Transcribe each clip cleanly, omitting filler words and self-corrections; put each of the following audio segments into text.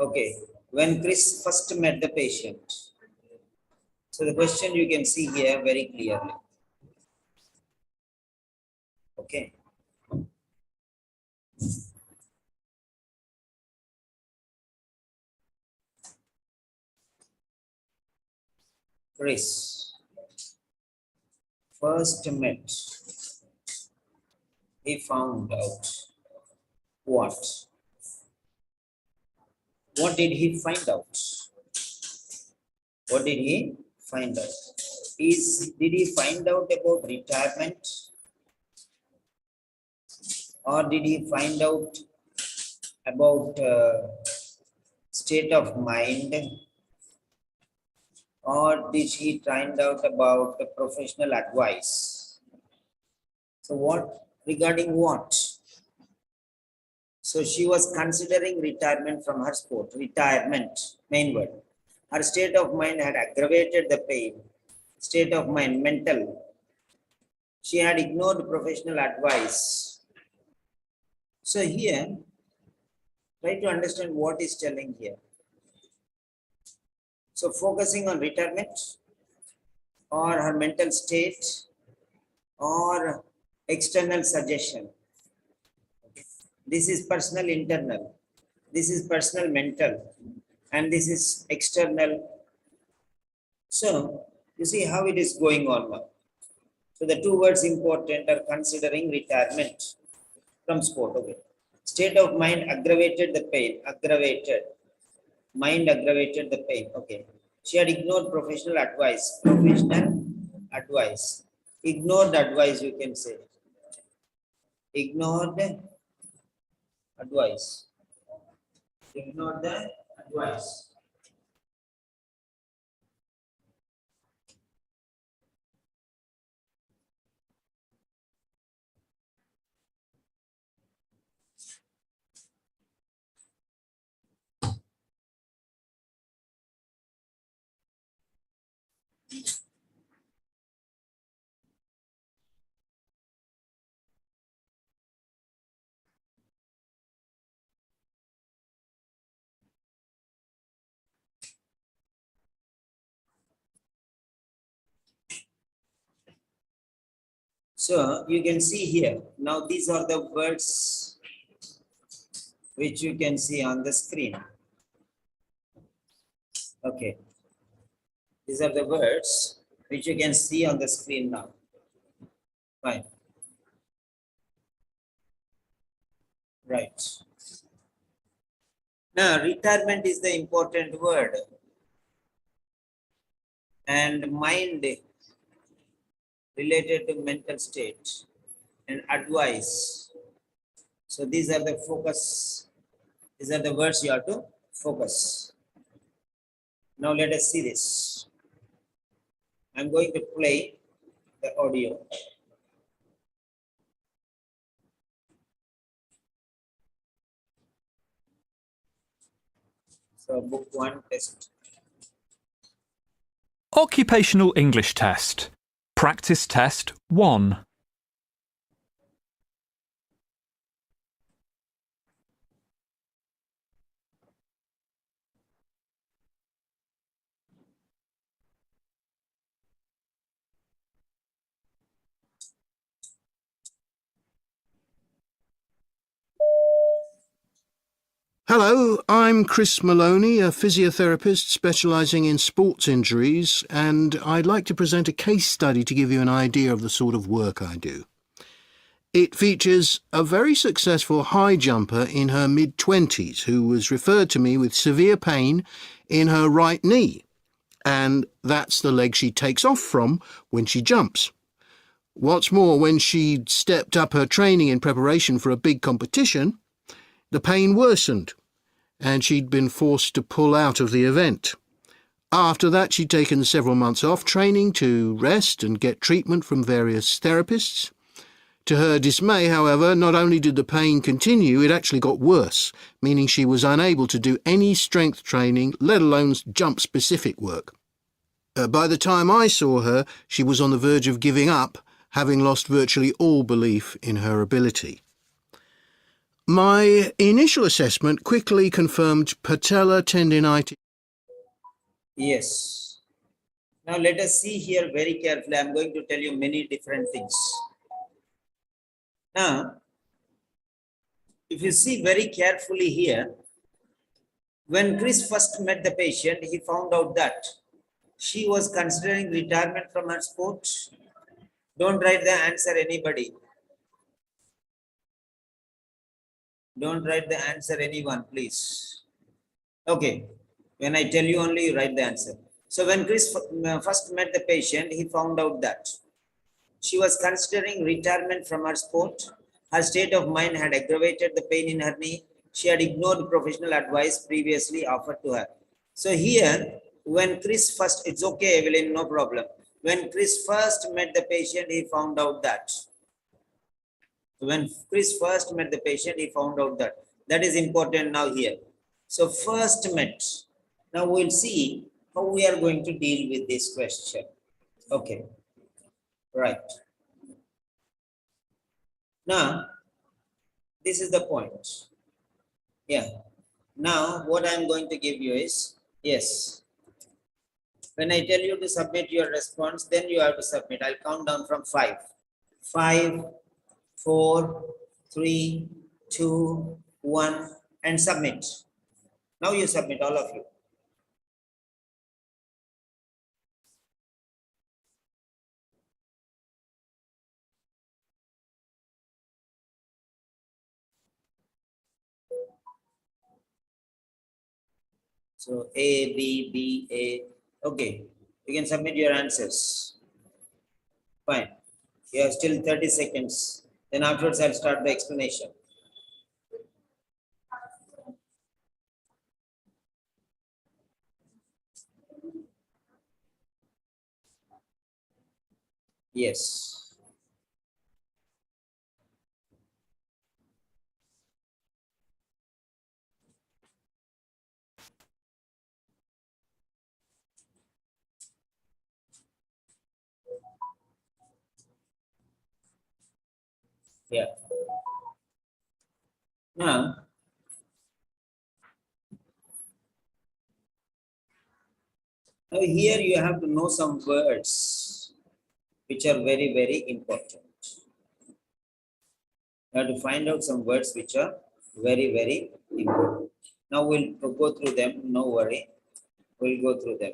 Okay, when Chris first met the patient, so the question you can see here very clearly. Okay. Chris first met, he found out what? What did he find out? What did he find out? Did he find out about retirement, or did he find out about state of mind, or did he find out about the professional advice? So what regarding what? So she was considering retirement from her sport. Retirement, main word. Her state of mind had aggravated the pain. State of mind, mental. She had ignored professional advice. So here, try to understand what is telling here. So focusing on retirement or her mental state or external suggestion. This is personal internal. This is personal mental. And this is external. So you see how it is going on now. So the two words important are considering retirement from sport. Okay. State of mind aggravated the pain. Aggravated. Mind aggravated the pain. Okay. She had ignored professional advice. Professional advice. ignored advice, you can say. Ignored advice. Ignored the advice. So you can see here. Now these are the words which you can see on the screen. Okay. These are the words which you can see on the screen now. Fine. Right. Now, retirement is the important word. And mind related to mental state and advice. So these are the focus. These are the words you have to focus. Now let us see this. I'm going to play the audio. So book 1 test. Occupational English Test. Practice Test 1. Hello, I'm Chris Maloney, a physiotherapist specialising in sports injuries, and I'd like to present a case study to give you an idea of the sort of work I do. It features a very successful high jumper in her mid-20s who was referred to me with severe pain in her right knee, and that's the leg she takes off from when she jumps. What's more, when she stepped up her training in preparation for a big competition, the pain worsened, and she'd been forced to pull out of the event. After that, she'd taken several months off training to rest and get treatment from various therapists. To her dismay, however, not only did the pain continue, it actually got worse, meaning she was unable to do any strength training, let alone jump-specific work. By the time I saw her, she was on the verge of giving up, having lost virtually all belief in her ability. My initial assessment quickly confirmed patellar tendinitis. Yes. Now let us see here very carefully. I'm going to tell you many different things. Now, if you see very carefully here, when Chris first met the patient, he found out that she was considering retirement from her sport. Don't write the answer, anybody. Don't write the answer, anyone, please. Okay. When I tell you only, you write the answer. So when Chris first met the patient, he found out that she was considering retirement from her sport. Her state of mind had aggravated the pain in her knee. She had ignored professional advice previously offered to her. So here, when Chris first, it's okay, Evelyn, no problem. When Chris first met the patient, he found out that. When Chris first met the patient, he found out that. That is important now here. So first met. Now we'll see how we are going to deal with this question. Okay. Right. Now, this is the point. Yeah. Now, what I'm going to give you is, yes. When I tell you to submit your response, then you have to submit. I'll count down from 5. 5, 4, 3, 2, 1, and submit. Now you submit, all of you. So A, B, B, A. Okay, you can submit your answers. Fine. You have still 30 seconds. Then afterwards, I'll start the explanation. Yes. Yeah. Now, here you have to know some words which are very, very important. You have to find out some words which are very, very important. Now we'll go through them. No worry. We'll go through them.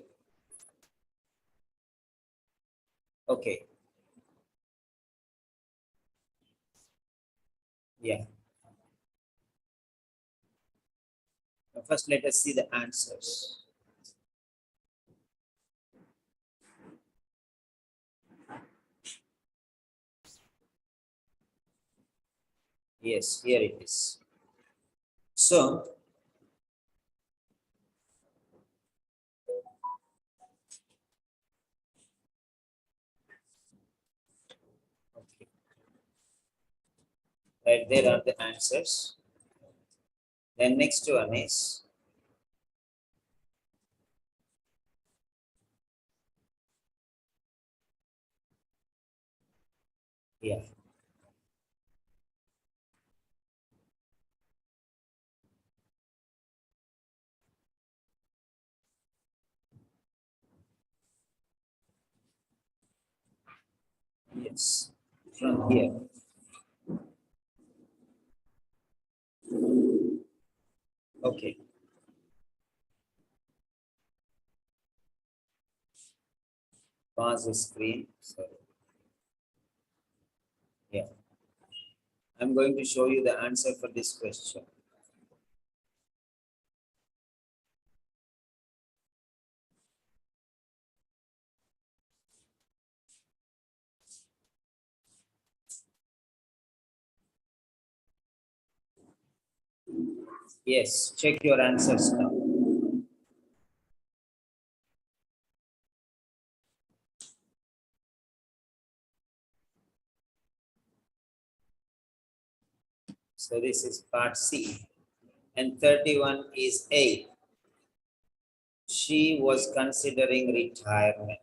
Okay. Yeah. Now first, let us see the answers. Yes, here it is. So, okay. Right there are the answers. Then next one is yeah. Yes, from here. Okay. Pause the screen. Sorry. Yeah. I'm going to show you the answer for this question. Yes, check your answers now. So this is part C. And 31 is A. She was considering retirement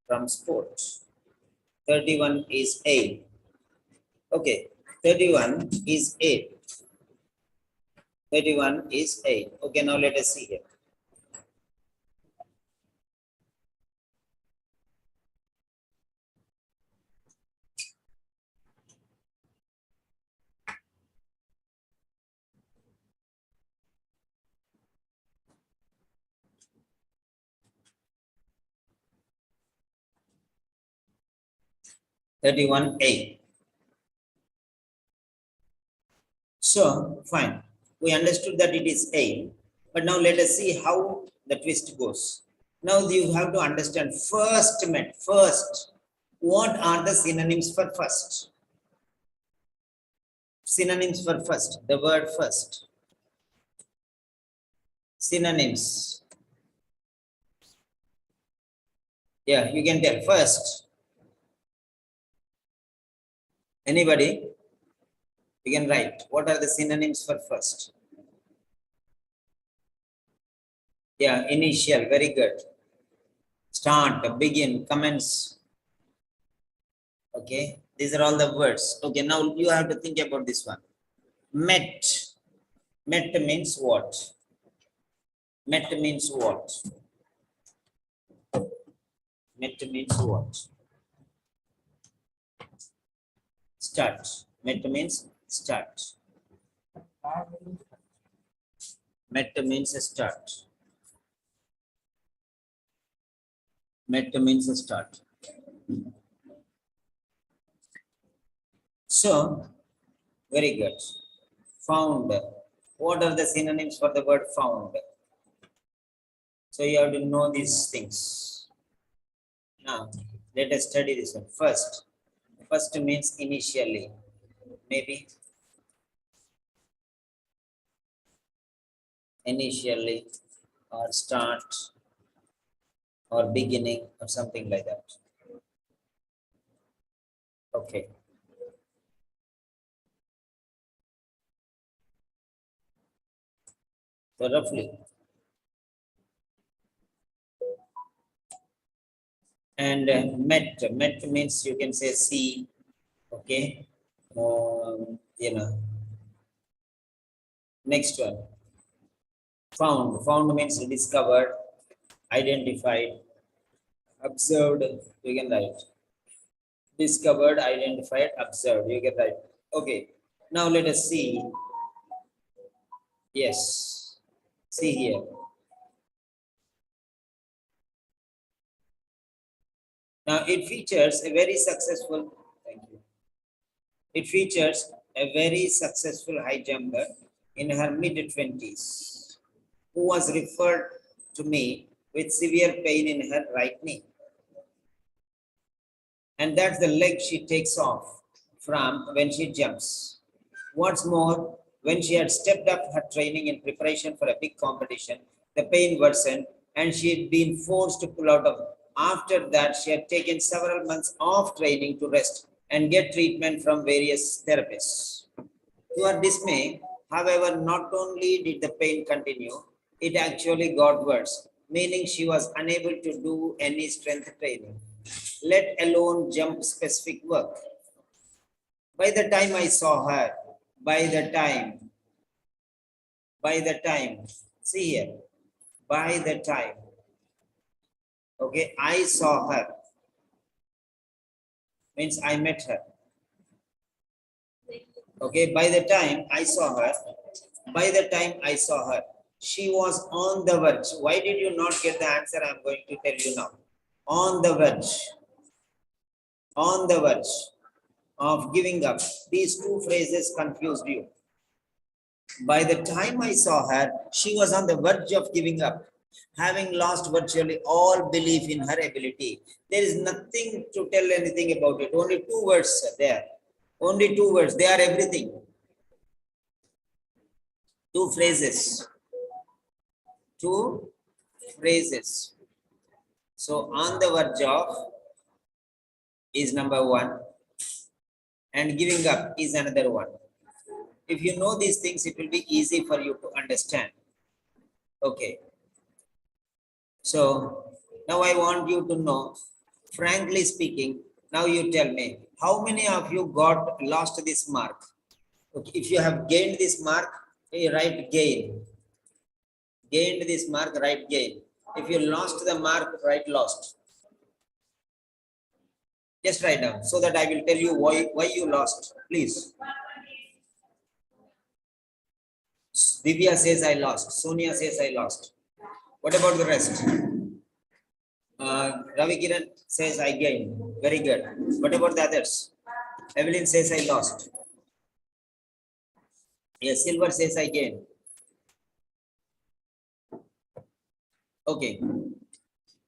from sports. 31 is A. Okay, 31 is A. 31 is A. Okay, now let us see here. Thirty-one A. So, fine. We understood that it is A. But now let us see how the twist goes. Now you have to understand first met. First, what are the synonyms for first? Synonyms for first. The word first. Synonyms. Yeah, you can tell first. Anybody? You can write. What are the synonyms for first? Yeah, initial. Very good. Start, begin, commence. Okay, these are all the words. Okay, now you have to think about this one. Met. Met means what? Met means what? Met means what? Start. Met means start. Met means start. Met means start. So, very good. Found. What are the synonyms for the word found? So you have to know these things. Now, let us study this one. First, First means initially, maybe. Initially, or start, or beginning, or something like that. Okay. So roughly. And met means you can say see. Okay. Next one. Found means discovered, identified, observed. You can write. Discovered, identified, observed. You can write. Okay. Now let us see. Yes. See here. Now it features a very successful. Thank you. It features a very successful high jumper in her mid-20s who was referred to me with severe pain in her right knee. And that's the leg she takes off from when she jumps. What's more, when she had stepped up her training in preparation for a big competition, the pain worsened and she had been forced to pull out of. After that, she had taken several months off training to rest and get treatment from various therapists. To her dismay, however, not only did the pain continue, it actually got worse, meaning she was unable to do any strength training, let alone jump specific work. By the time I saw her, by the time, see here, by the time, okay, I saw her, means I met her. Okay, by the time I saw her, she was on the verge. Why did you not get the answer? I'm going to tell you now. On the verge of giving up. These two phrases confused you. By the time I saw her, she was on the verge of giving up, having lost virtually all belief in her ability. There is nothing to tell anything about it. Only two words are there. Only two words. They are everything. Two phrases. Two phrases. So on the verge of is number one, and giving up is another one. If you know these things, it will be easy for you to understand. Okay. So now I want you to know, frankly speaking, now you tell me, how many of you lost this mark? Okay. If you have gained this mark, write gain. Gained this mark, write gain. If you lost the mark, write lost. Just write down so that I will tell you why you lost. Please. Divya says I lost. Sonia says I lost. What about the rest? Ravi Kiran says I gained. Very good. What about the others? Evelyn says I lost. Yes, Silver says I gained. Okay.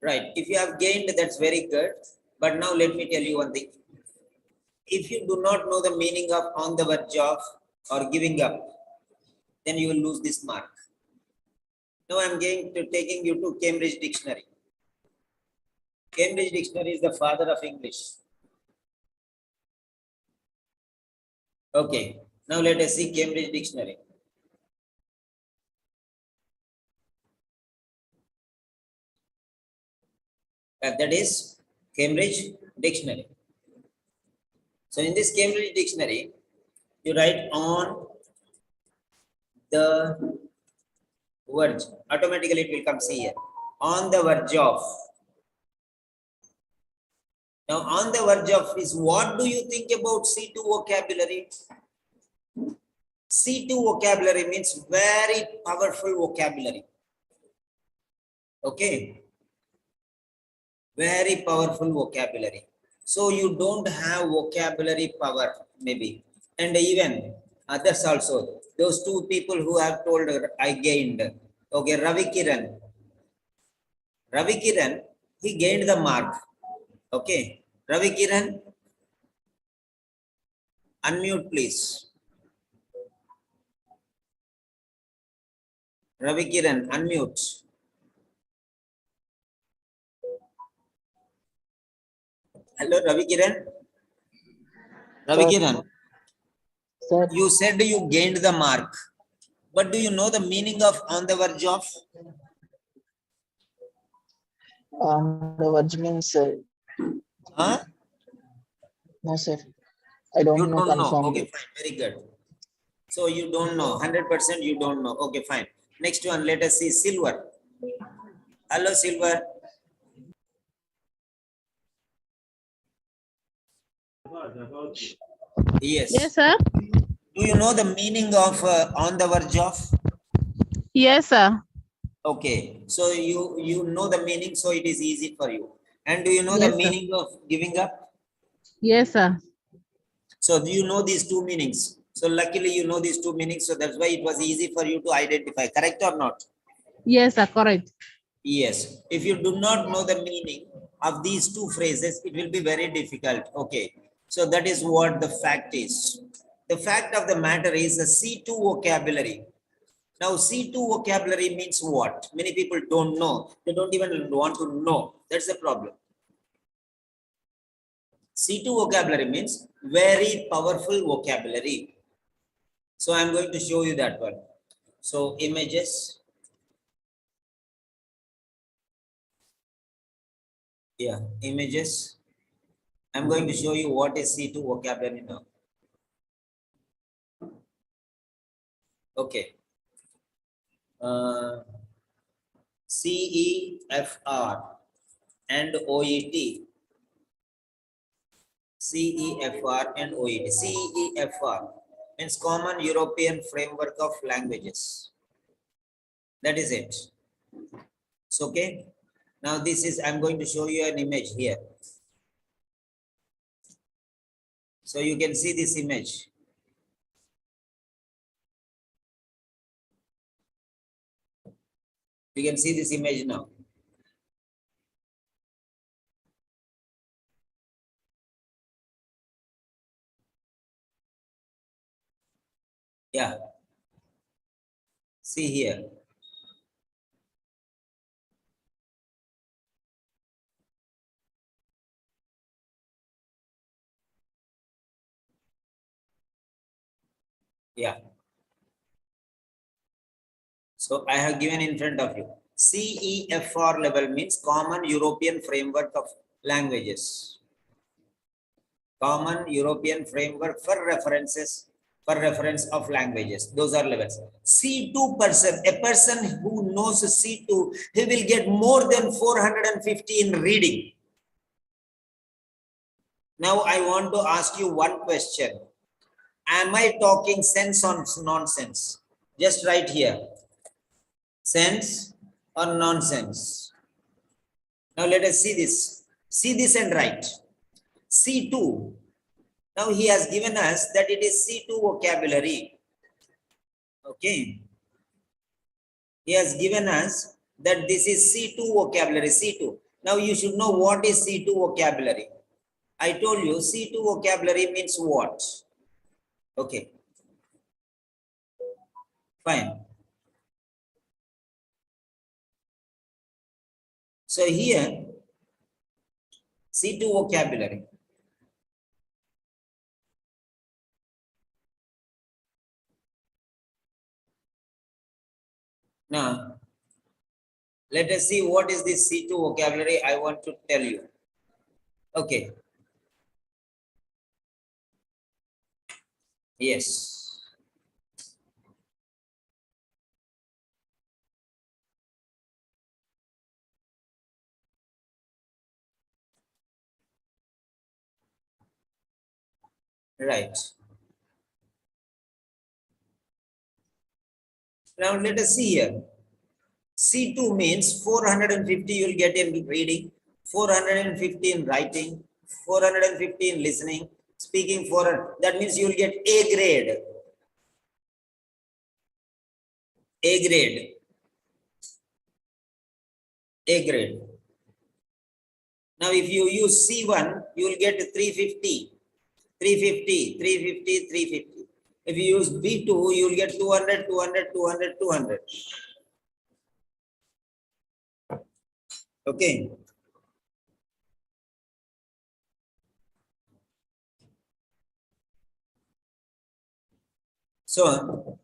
Right. If you have gained, that's very good. But now let me tell you one thing. If you do not know the meaning of on the verge of or giving up, then you will lose this mark. Now I'm taking you to Cambridge Dictionary. Cambridge Dictionary is the father of English. Okay. Now let us see Cambridge Dictionary. That is Cambridge Dictionary. So in this Cambridge Dictionary, you write on the verge. Automatically it will come see here. On the verge of. Now on the verge of is what do you think about C2 vocabulary? C2 vocabulary means very powerful vocabulary. Okay. Very powerful vocabulary. So you don't have vocabulary power maybe. And even others also. Those two people who have told I gained. Okay, Ravi Kiran. Ravi Kiran, he gained the mark. Okay. Ravi Kiran, Unmute, please. Ravi Kiran, unmute. Hello, Ravi Kiran. Ravi Sir. Kiran, Sir, you said you gained the mark, but do you know the meaning of on the verge of? the words means Huh? no, sir. I don't You know don't know. Okay, confirmly. fine. Very good. So you don't know. 100% you don't know. Okay, fine. Next one, let us see silver. Hello, silver. Yes. Yes, sir. Do you know the meaning of on the verge of? Yes, sir. Okay. So you know the meaning, so it is easy for you. And do you know the Yes, sir. meaning of giving up? Yes, sir. So do you know these two meanings? So luckily you know these two meanings. So that's why it was easy for you to identify. Correct or not? Yes, sir. Correct. Yes. If you do not know the meaning of these two phrases, it will be very difficult. Okay. So that is what the fact is. The fact of the matter is the C2 vocabulary. Now, C2 vocabulary means what? Many people don't know. They don't even want to know. That's the problem. C2 vocabulary means very powerful vocabulary. So I'm going to show you that one. So images. Yeah, images. I'm going to show you what is C2 vocabulary now. Okay. CEFR and OET. CEFR and OET. CEFR means Common European Framework of Languages. That is it. So, okay. Now this is, I'm going to show you an image here. So you can see this image. You can see this image now. Yeah. See here. Yeah. So I have given in front of you. CEFR level means Common European Framework of Languages. Common European Framework for reference of languages. Those are levels. C2 person, a person who knows C2, he will get more than 450 in reading. Now I want to ask you one question. Am I talking sense or nonsense? Just write here. Sense or nonsense? Now let us see this. See this and write. C2. Now he has given us that it is C2 vocabulary. Okay. He has given us that this is C2 vocabulary, C2. Now you should know what is C2 vocabulary. I told you C2 vocabulary means what? Okay. Fine. So here, C2 vocabulary. Now, let us see what is this C2 vocabulary I want to tell you. Okay. Yes. Right. Now let us see here. C2 means 450 you will get in reading, 450 in writing, 450 in listening, speaking 400. That means you will get A grade. A grade. A grade. Now if you use C1, you will get 350. 350, 350, 350. If you use B2, you will get 200, 200, 200, 200. Okay. So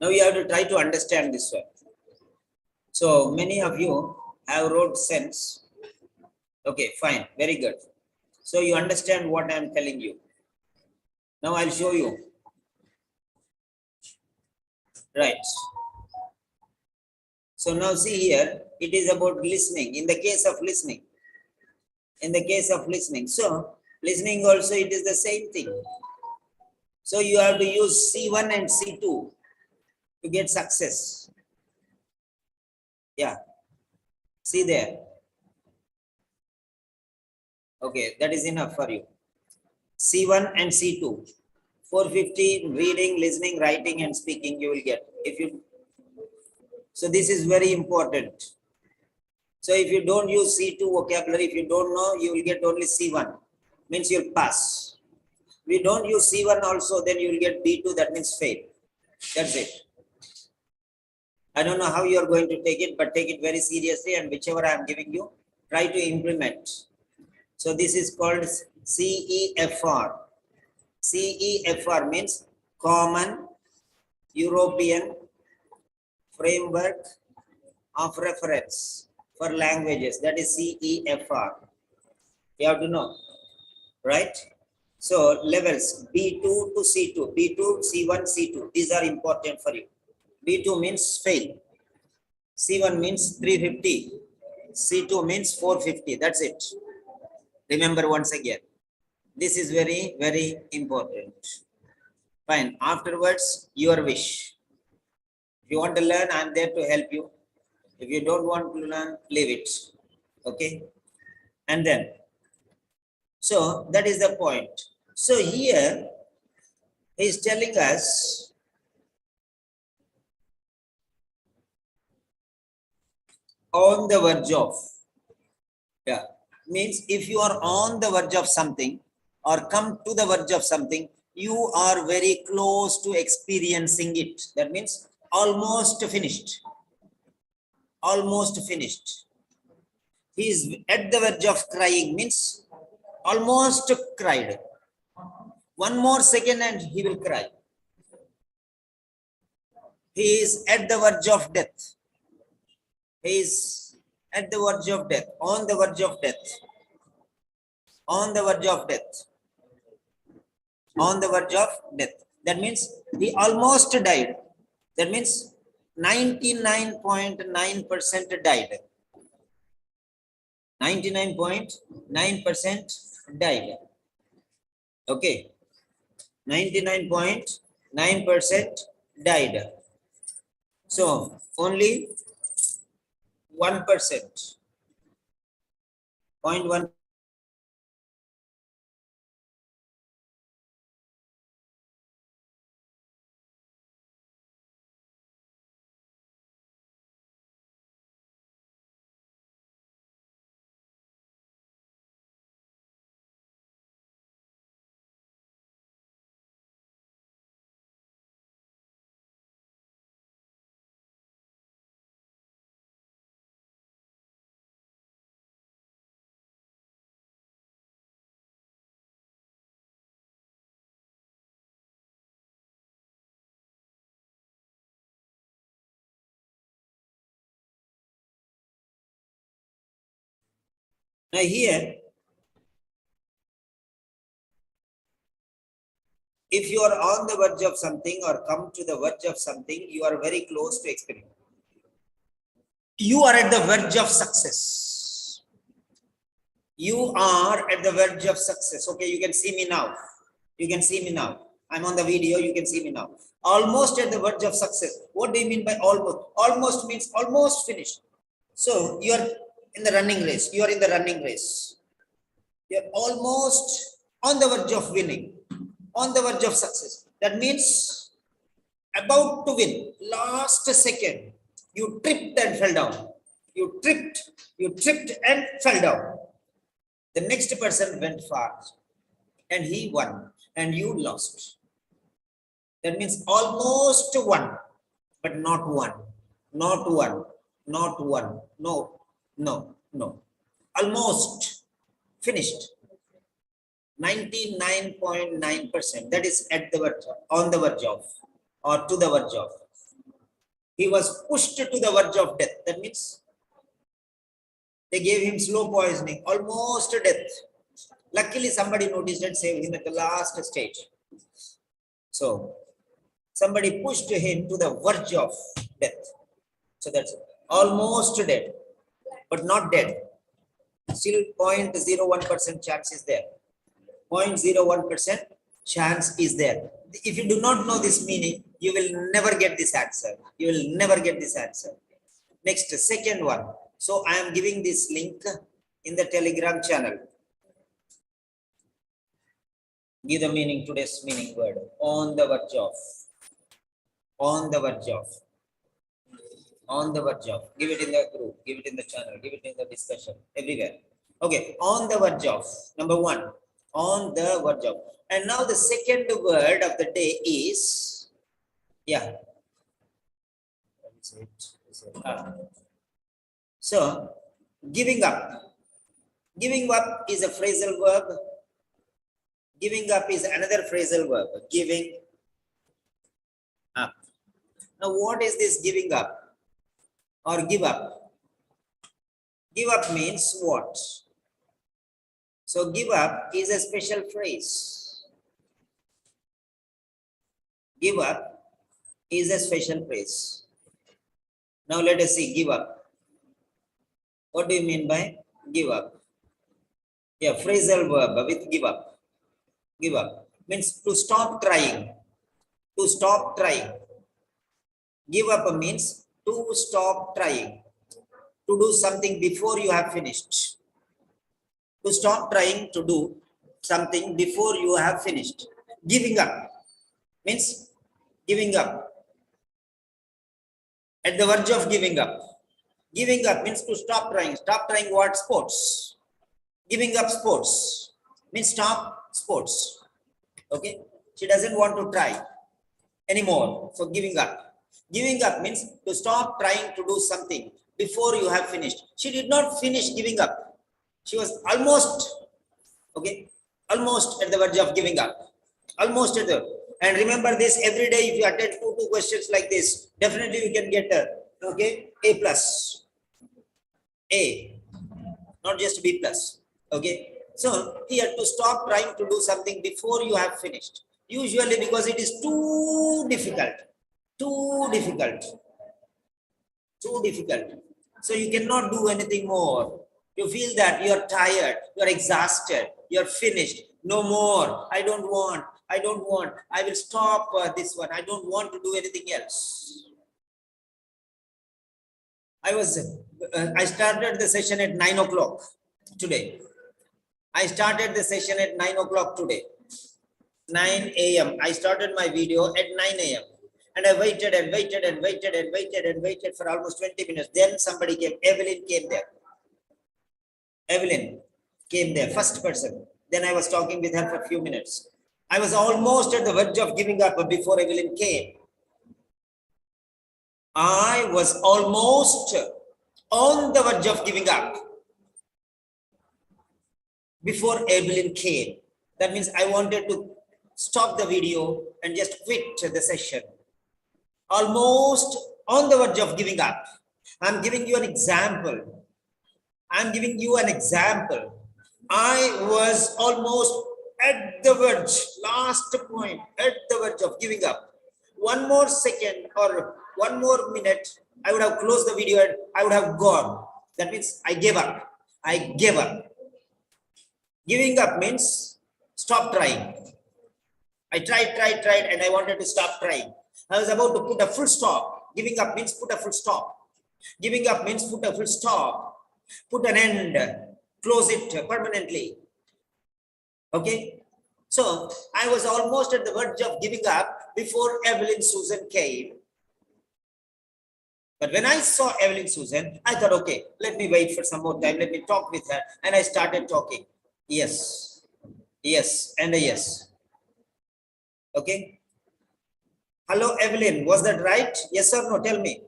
now you have to try to understand this one. So many of you have wrote sense. Okay, fine, very good. So you understand what I am telling you. Now I'll show you. Right. So now see here, it is about listening. In the case of listening, so listening also it is the same thing. So you have to use C1 and C2 to get success. Yeah. See there. Okay, that is enough for you. C1 and C2. 450 reading, listening, writing, and speaking you will get. So this is very important. So if you don't use C2 vocabulary, if you don't know, you will get only C1. Means you'll pass. If you don't use C1 also, then you will get B2, that means fail. That's it. I don't know how you are going to take it, but take it very seriously, and whichever I am giving you, try to implement. So this is called CEFR. CEFR means Common European Framework of Reference for Languages. That is CEFR. You have to know, right? So levels B2 to C2, B2, C1, C2. These are important for you. B2 means fail. C1 means 350. C2 means 450. That's it. Remember once again. This is very, very important. Fine. Afterwards, your wish. If you want to learn, I'm there to help you. If you don't want to learn, leave it. Okay. And then, so that is the point. So here, he is telling us on the verge of. Yeah. Means if you are on the verge of something or come to the verge of something, you are very close to experiencing it. That means almost finished. Almost finished. He is at the verge of crying, means almost cried. One more second and he will cry. He is at the verge of death. He is at the verge of death, on the verge of death, on the verge of death, on the verge of death. That means he almost died. That means 99.9% died. 99.9% died. Okay. 99.9% died. So only 1%, 0.1. Now here, if you are on the verge of something or come to the verge of something, you are very close to experience. You are at the verge of success. You are at the verge of success. Okay, you can see me now. You can see me now. I'm on the video, you can see me now. Almost at the verge of success. What do you mean by almost? Almost means almost finished. So you are in the running race. You are in the running race. You are almost on the verge of winning, on the verge of success. That means about to win. Last second, you tripped and fell down. You tripped and fell down. The next person went fast and he won and you lost. That means almost one, but not one, not one, not one. No, no, no. Almost finished. 99.9%. That is at the verge, on the verge of, or to the verge of. He was pushed to the verge of death. That means they gave him slow poisoning, almost death. Luckily, somebody noticed and saved him at the last stage. So, somebody pushed him to the verge of death. So that's almost dead, but not dead. Still 0.01% chance is there. 0.01% chance is there. If you do not know this meaning, you will never get this answer. You will never get this answer. Next, second one. So I am giving this link in the Telegram channel. Give the meaning, today's meaning word. On the verge of. On the verge of. On the verge of. Give it in the group. Give it in the channel. Give it in the discussion. Everywhere. Okay. On the verge of. Number one. On the verge of. And now the second word of the day is, yeah. So, giving up. Giving up is a phrasal verb. Giving up is another phrasal verb. Giving up. Now, what is this giving up or give up? Give up means what? So, give up is a special phrase. Give up is a special phrase. Now, let us see give up. What do you mean by give up? Yeah, phrasal verb with give up. Give up means to stop trying. To stop trying. Give up means to stop trying. To do something before you have finished. To stop trying to do something before you have finished. Giving up means giving up. At the verge of giving up. Giving up means to stop trying. Stop trying what? Sports. Giving up sports means stop sports. Okay. She doesn't want to try anymore. So giving up. Giving up means to stop trying to do something before you have finished. She did not finish giving up. She was almost, okay, almost at the verge of giving up. Almost at the, and remember this every day if you attend two questions like this, definitely you can get a, okay, A plus. A, not just B plus. Okay. So here to stop trying to do something before you have finished. Usually because it is too difficult. Too difficult. Too difficult. So you cannot do anything more. You feel that you are tired, you are exhausted, you are finished. No more. I don't want. I don't want. I will stop this one. I don't want to do anything else. I started the session at 9 o'clock today. I started the session at 9 o'clock today. 9 a.m. I started my video at 9 a.m. And I waited and waited and waited and waited and waited for almost 20 minutes. Then somebody came. Evelyn came there. Evelyn came there, first person. Then I was talking with her for a few minutes. I was almost at the verge of giving up before Evelyn came. I was almost on the verge of giving up before Evelyn came. That means I wanted to stop the video and just quit the session. Almost on the verge of giving up. I'm giving you an example. I'm giving you an example. I was almost at the verge, last point, at the verge of giving up. One more second or one more minute, I would have closed the video and I would have gone. That means I gave up. I gave up. Giving up means stop trying. I tried, and I wanted to stop trying. I was about to put a full stop. Giving up means put a full stop. Giving up means put a full stop. Put an end, close it permanently. Okay. So I was almost at the verge of giving up before Evelyn Susan came. But when I saw Evelyn Susan, I thought, okay, let me wait for some more time. Let me talk with her. And I started talking. Yes. Yes. And a yes. Okay. Hello, Evelyn. Was that right? Yes or no? Tell me.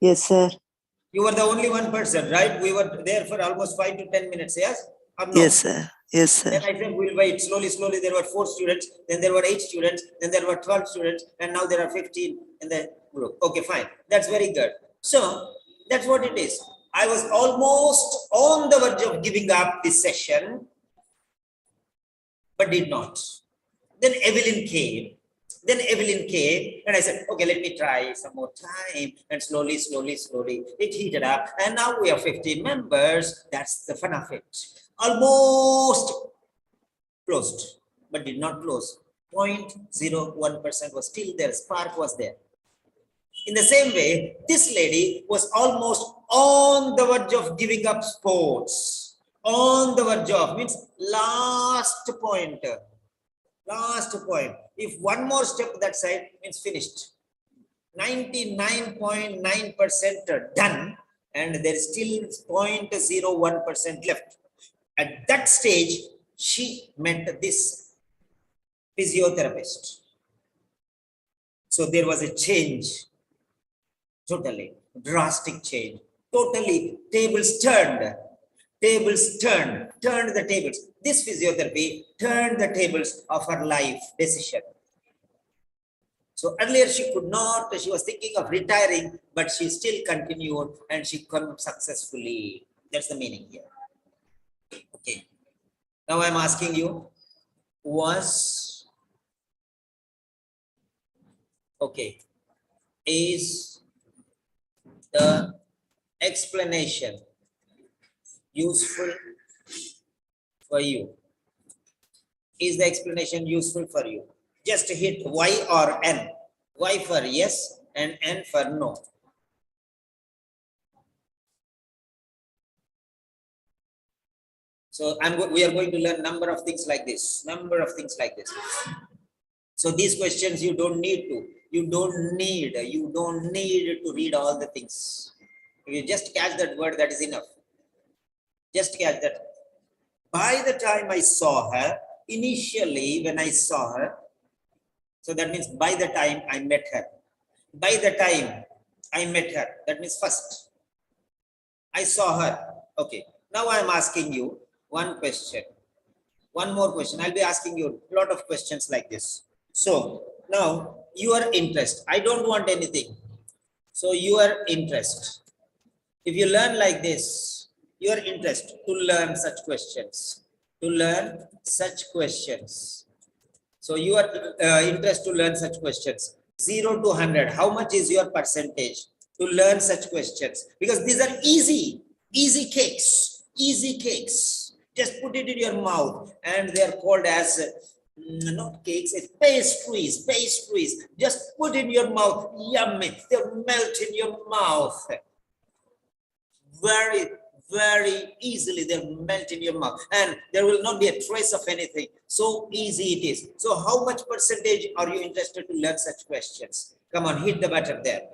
Yes, sir. You were the only one person, right? We were there for almost 5 to 10 minutes. Yes or no? Yes, sir. Yes, sir. Then I said, we'll wait. Slowly, slowly, there were 4 students. Then there were 8 students. Then there were 12 students. And now there are 15 in the group. Okay, fine. That's very good. So that's what it is. I was almost on the verge of giving up this session, but did not. Then Evelyn came. And I said, okay, let me try some more time. And slowly, slowly, slowly, it heated up. And now we are 15 members. That's the fun of it. Almost closed, but did not close. 0.01% was still there. Spark was there. In the same way, this lady was almost on the verge of giving up sports. On the verge of means last point. Last point. If one more step that side means finished. 99.9% done, and there is still 0.01% left. At that stage, she met this physiotherapist. So there was a change. Totally drastic change. Totally tables turned. Turned the tables. This physiotherapy turned the tables of her life decision. So earlier she could not, she was thinking of retiring, but she still continued and she came successfully. That's the meaning here. Okay. Now I'm asking you, is the explanation useful for you? Is the explanation useful for you? Just hit Y or N. Y for yes and N for no. So we are going to learn number of things like this. So these questions you don't need to. You don't need to read all the things. If you just catch that word, that is enough. Just catch that. By the time I saw her, initially when I saw her, so that means by the time I met her. By the time I met her, that means first. I saw her. Okay. Now I am asking you one question. One more question. I'll be asking you a lot of questions like this. So now your interest. I don't want anything. So your interest. If you learn like this, your interest to learn such questions. So your interest to learn such questions. 0 to 100. How much is your percentage to learn such questions? Because these are easy cakes. Just put it in your mouth, and they are called as not cakes, it's pastries. Just put in your mouth, yummy, they'll melt in your mouth. Very easily they'll melt in your mouth, and there will not be a trace of anything. So easy it is. So how much percentage are you interested to learn such questions? Come on, hit the button there.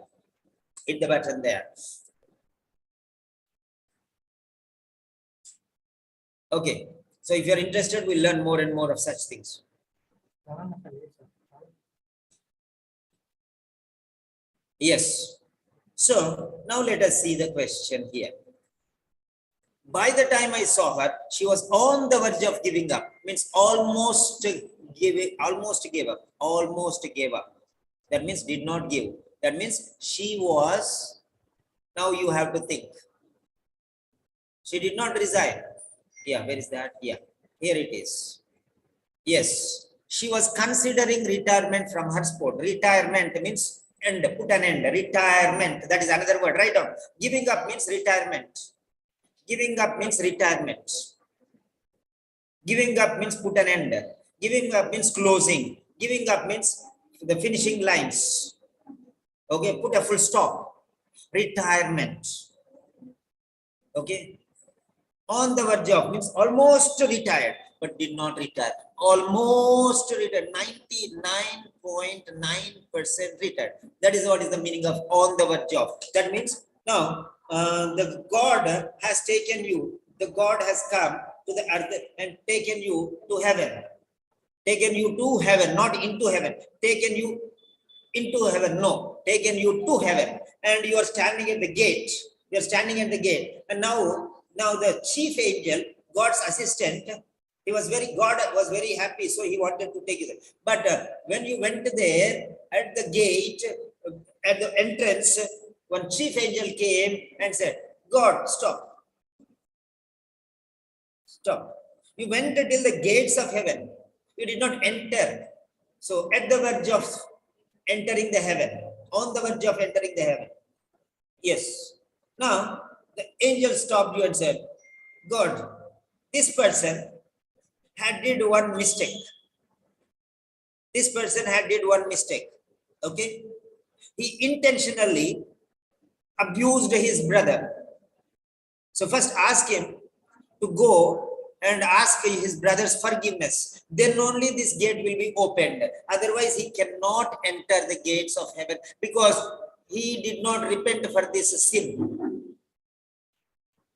Okay, so if you're interested, we'll learn more and more of such things. Yes. So now let us see the question here. By the time I saw her, she was on the verge of giving up. Means almost gave up. That means did not give. That means she was, now you have to think. She did not resign. Yeah, where is that? Yeah, here it is. Yes, she was considering retirement from her sport. Retirement means end, put an end. Retirement, that is another word. Write down. Giving up means retirement. Giving up means retirement. Giving up means put an end. Giving up means closing. Giving up means the finishing lines. Okay, put a full stop. Retirement. Okay. On the verge of means almost retired, but did not retire. Almost retired, 99.9% retired. That is what is the meaning of on the verge of. That means now the God has taken you. The God has come to the earth and taken you to heaven. Taken you to heaven, not into heaven. Taken you into heaven, no. Taken you to heaven. And you are standing at the gate. You are standing at the gate. And now the chief angel, God's assistant, God was very happy, so he wanted to take you there. But when you went there at the gate, at the entrance, one chief angel came and said, God, stop. Stop. You went till the gates of heaven. You did not enter. So at the verge of entering the heaven, on the verge of entering the heaven. Yes. Now, the angel stopped you and said, God, this person had did one mistake. This person had did one mistake. Okay. He intentionally abused his brother. So first ask him to go and ask his brother's forgiveness. Then only this gate will be opened. Otherwise, he cannot enter the gates of heaven because he did not repent for this sin.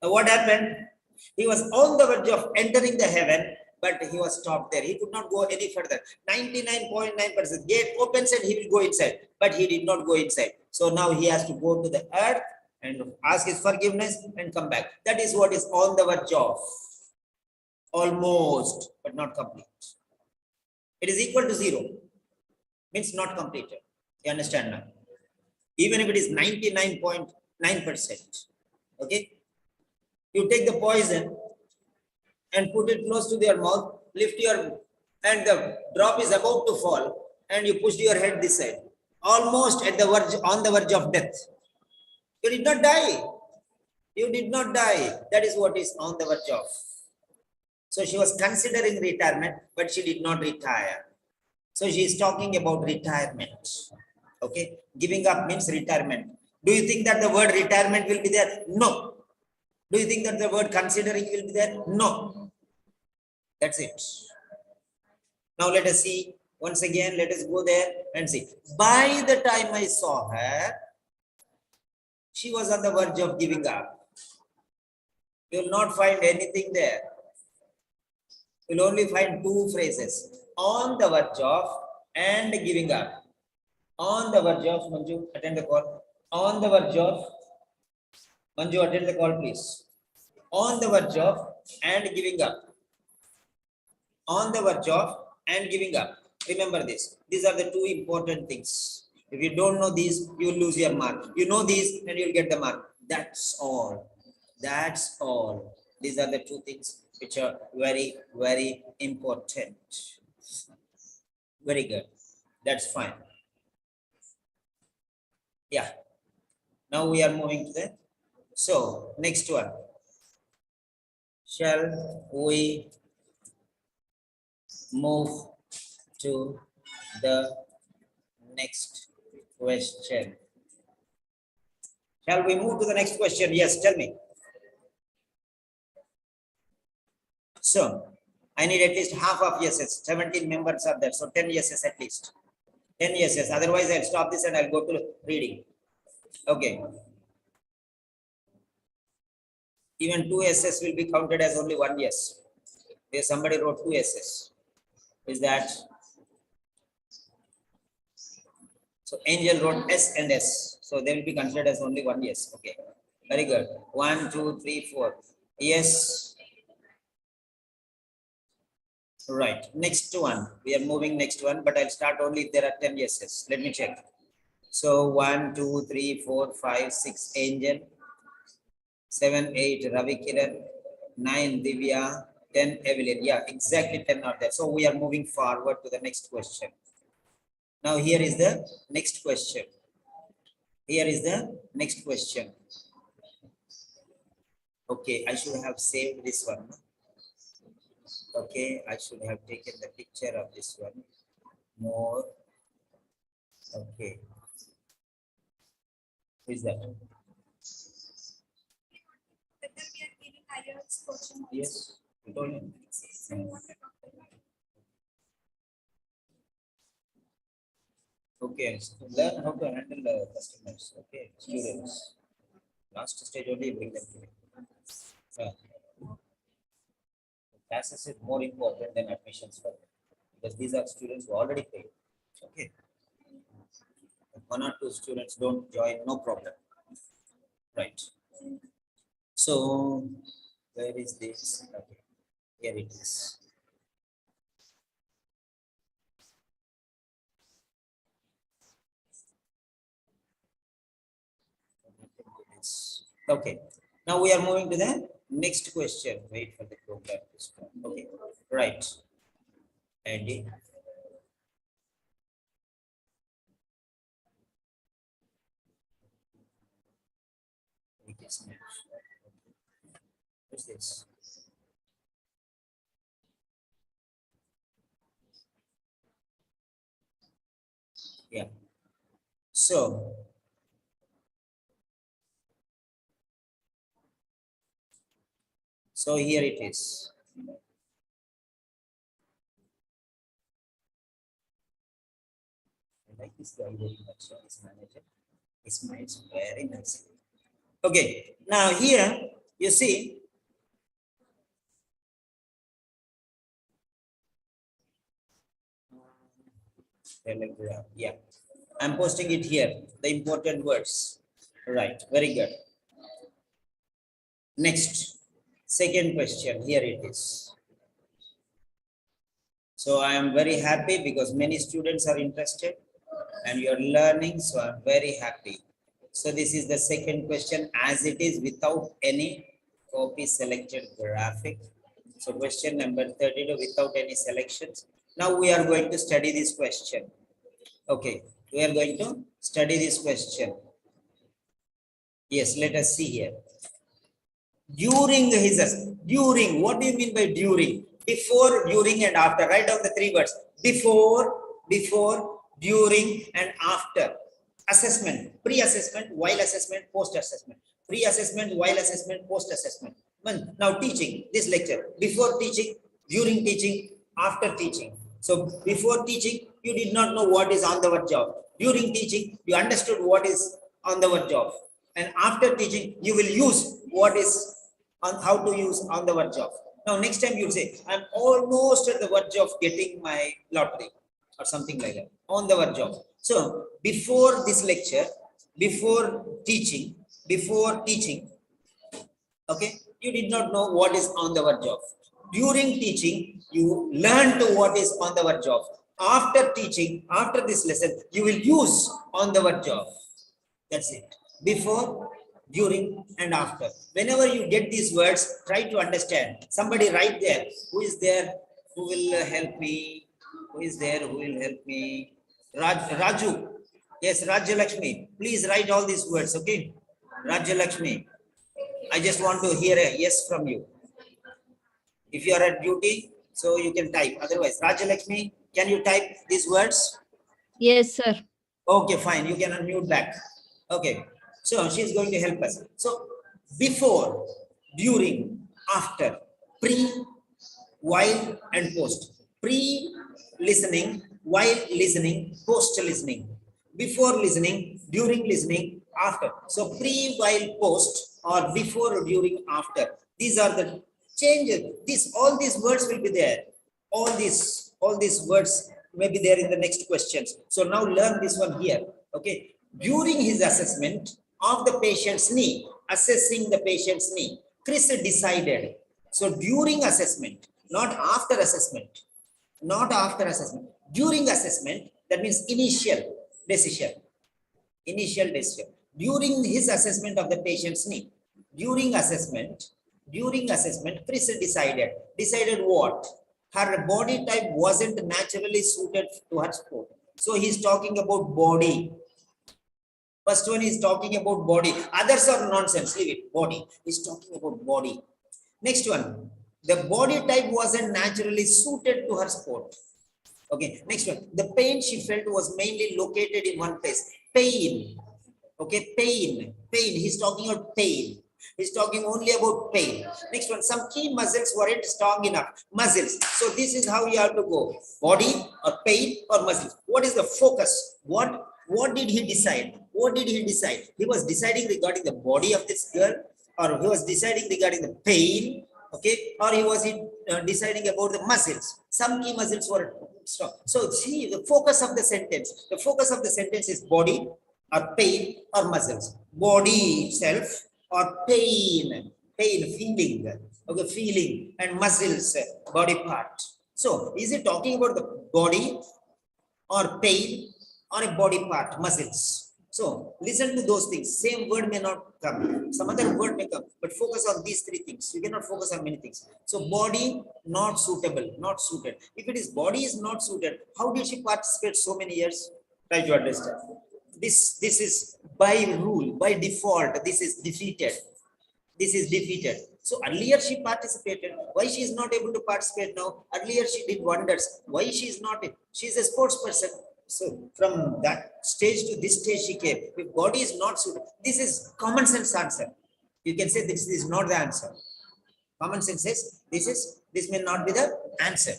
What happened? He was on the verge of entering the heaven, but he was stopped there. He could not go any further. 99.9% gate opens and he will go inside, but he did not go inside. So now he has to go to the earth and ask his forgiveness and come back. That is what is on the verge of. Almost, but not complete. It is equal to 0. Means not completed. You understand now? Even if it is 99.9%. Okay? You take the poison and put it close to your mouth, lift your, and the drop is about to fall, and you push your head this side. Almost at the verge, on the verge of death. You did not die. You did not die. That is what is on the verge of. So she was considering retirement, but she did not retire. So she is talking about retirement. Okay. Giving up means retirement. Do you think that the word retirement will be there? No. Do you think that the word considering will be there? No. That's it. Now let us see. Once again, let us go there and see. By the time I saw her, she was on the verge of giving up. You will not find anything there. You will only find 2 phrases. On the verge of and giving up. On the verge of, Manju, attend the call. On the verge of, Manju, attend the call, please. On the verge of and giving up. On the verge of and giving up. Remember this. These are the 2 important things. If you don't know these, you will lose your mark. You know these and you will get the mark. That's all. That's all. These are the 2 things which are very, very important. Very good. That's fine. Yeah. Now we are moving to the, so next one. Shall we move to the next question? Shall we move to the next question? Yes, tell me. So, I need at least half of yeses. 17 members are there. So 10 yeses at least. 10 yeses. Otherwise, I'll stop this and I'll go to reading. Okay. Even 2 yeses will be counted as only 1 yes. There somebody wrote 2 yeses. Is that? So angel wrote S and S. So they will be considered as only 1 yes. Okay. Very good. 1, 2, 3, 4. Yes. Right. Next one. We are moving next one, but I'll start only if there are 10 yeses. Let me check. So 1, 2, 3, 4, 5, 6 angel. 7, 8 Ravi Kiran. 9 Divya. 10 Evelyn. Yeah, exactly 10 are there. So we are moving forward to the next question. Now here is the next question. Here is the next question. Okay, I should have saved this one. Okay, I should have taken the picture of this one. More. Okay. Who is that? Yes. You told him. Okay, so learn how to handle the customers. Okay, students. Last stage only bring them to me. Classes is more important than admissions for them, because these are students who already paid. Okay. If 1 or 2 students don't join, no problem. Right. So where is this? Okay. Here it is. Okay. Now we are moving to the next question. Wait for the program to start. Okay. Right. Andy. What's this? Yeah. So here it is. I like this guy very much. This manager. He smiles very nicely. Okay. Now here you see. Telegram. Yeah. I'm posting it here. The important words. Right. Very good. Next. Second question. Here it is. So I am very happy because many students are interested and you are learning. So I'm very happy. So this is the second question as it is without any copy selected graphic. So question number 32 without any selections. Now we are going to study this question. Okay, we are going to study this question. Yes, let us see here. During during, what do you mean by during? Before, during, and after. Write down the 3 words. Before, during, and after. Assessment, pre-assessment, while assessment, post-assessment. Pre-assessment, while assessment, post-assessment. Now teaching, this lecture. Before teaching, during teaching, after teaching. So before teaching, you did not know what is on the word job. During teaching, you understood what is on the word job. And after teaching, you will use what is on how to use on the word job. Now next time you say, I'm almost at the verge of getting my lottery or something like that on the word job. So before this lecture, before teaching, okay, you did not know what is on the word job. During teaching, you learned what is on the word job. After teaching, after this lesson, you will use on the word job. That's it. Before, during, and after. Whenever you get these words, try to understand. Somebody write there. Who is there? Who will help me? Who is there? Who will help me? Raju. Yes, Rajya Lakshmi. Please write all these words, okay? Rajya Lakshmi. I just want to hear a yes from you. If you are at duty, so you can type. Otherwise, Rajya Lakshmi, can you type these words? Yes, sir. Okay, fine. You can unmute back. Okay. So she's going to help us. So before, during, after, pre, while, and post. Pre listening, while listening, post listening. Before listening, during listening, after. So pre, while, post, or before, during, after. These are the changes. All these words will be there. All these words may be there in the next questions. So now learn this one here. Okay. During his assessment of the patient's knee, assessing the patient's knee, Chris decided. So during assessment, not after assessment, during assessment, that means initial decision. During his assessment of the patient's knee, during assessment, Chris decided what? Her body type wasn't naturally suited to her sport. So he's talking about body. First one is talking about body. Others are nonsense. Leave it. Body. He's talking about body. Next one. The body type wasn't naturally suited to her sport. Okay. Next one. The pain she felt was mainly located in one place. Pain. Okay. Pain. He's talking about pain. He's talking only about pain. Next one. Some key muscles weren't strong enough. Muscles. So this is how you have to go. Body or pain or muscles. What is the focus? What did he decide? He was deciding regarding the body of this girl, or he was deciding regarding the pain, Okay, or he was deciding about the muscles. Some key muscles were strong. So see, the focus of the sentence is body or pain or muscles. Body itself or pain, feeling, okay, feeling, and muscles, body part. So is it talking about the body or pain or a body part, muscles? So listen to those things. Same word may not come, some other word may come, but focus on these three things. You cannot focus on many things. So body not suitable, not suited. If it is body is not suited, how did she participate so many years? Try to understand. This is by rule, by default, this is defeated. This is defeated. So earlier she participated. Why she is not able to participate now? Earlier she did wonders. Why she is not? She is a sports person. So from that stage to this stage she came. If body is not suited, this is common sense answer. You can say this is not the answer. Common sense says this may not be the answer.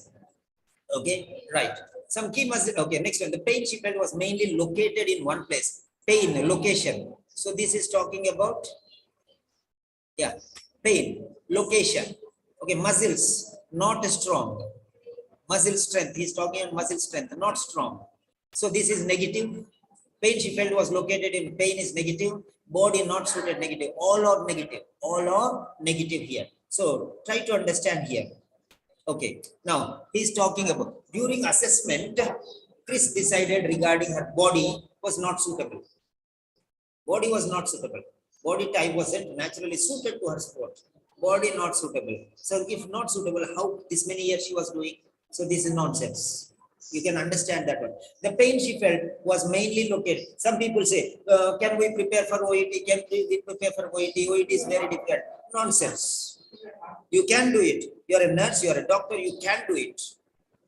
Okay, right. Some key muscle. Okay, next one. The pain she felt was mainly located in one place. Pain, location. So this is talking about, yeah, pain, location. Okay, muscles, not strong. Muscle strength. He's talking about muscle strength, not strong. So this is negative. Pain she felt was located in, pain is negative. Body not suited, negative. All are negative. All are negative here. So try to understand here. Okay, now he's talking about during assessment, Chris decided regarding her body was not suitable. Body was not suitable. Body type wasn't naturally suited to her sport. Body not suitable. So if not suitable, how this many years she was doing? So this is nonsense. You can understand that one. The pain she felt was mainly located. Some people say, can we prepare for OET? Can we prepare for OET? OET is very difficult. Nonsense. You can do it. You are a nurse, you are a doctor, you can do it.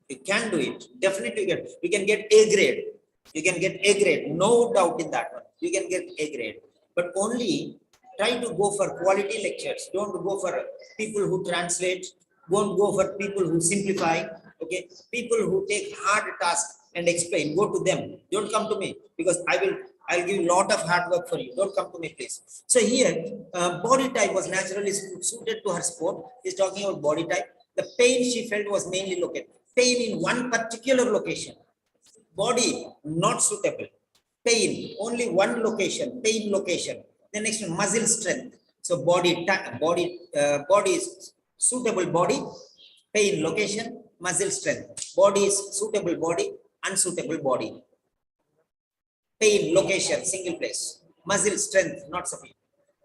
You can do it. Definitely you can get A grade. You can get A grade. No doubt in that one. You can get A grade. But only try to go for quality lectures. Don't go for people who translate. Don't go for people who simplify. Okay, people who take hard tasks and explain. Go to them. Don't come to me because I'll give a lot of hard work for you. Don't come to me, please. So here, body type was naturally suited to her sport. He's talking about body type. The pain she felt was mainly located. Pain in one particular location. Body not suitable. Pain only one location. Pain location. The next one, muscle strength. So body is suitable body. Pain location. Muscle strength. Body is suitable body. Unsuitable body. Pain location, single place. Muscle strength, not sufficient.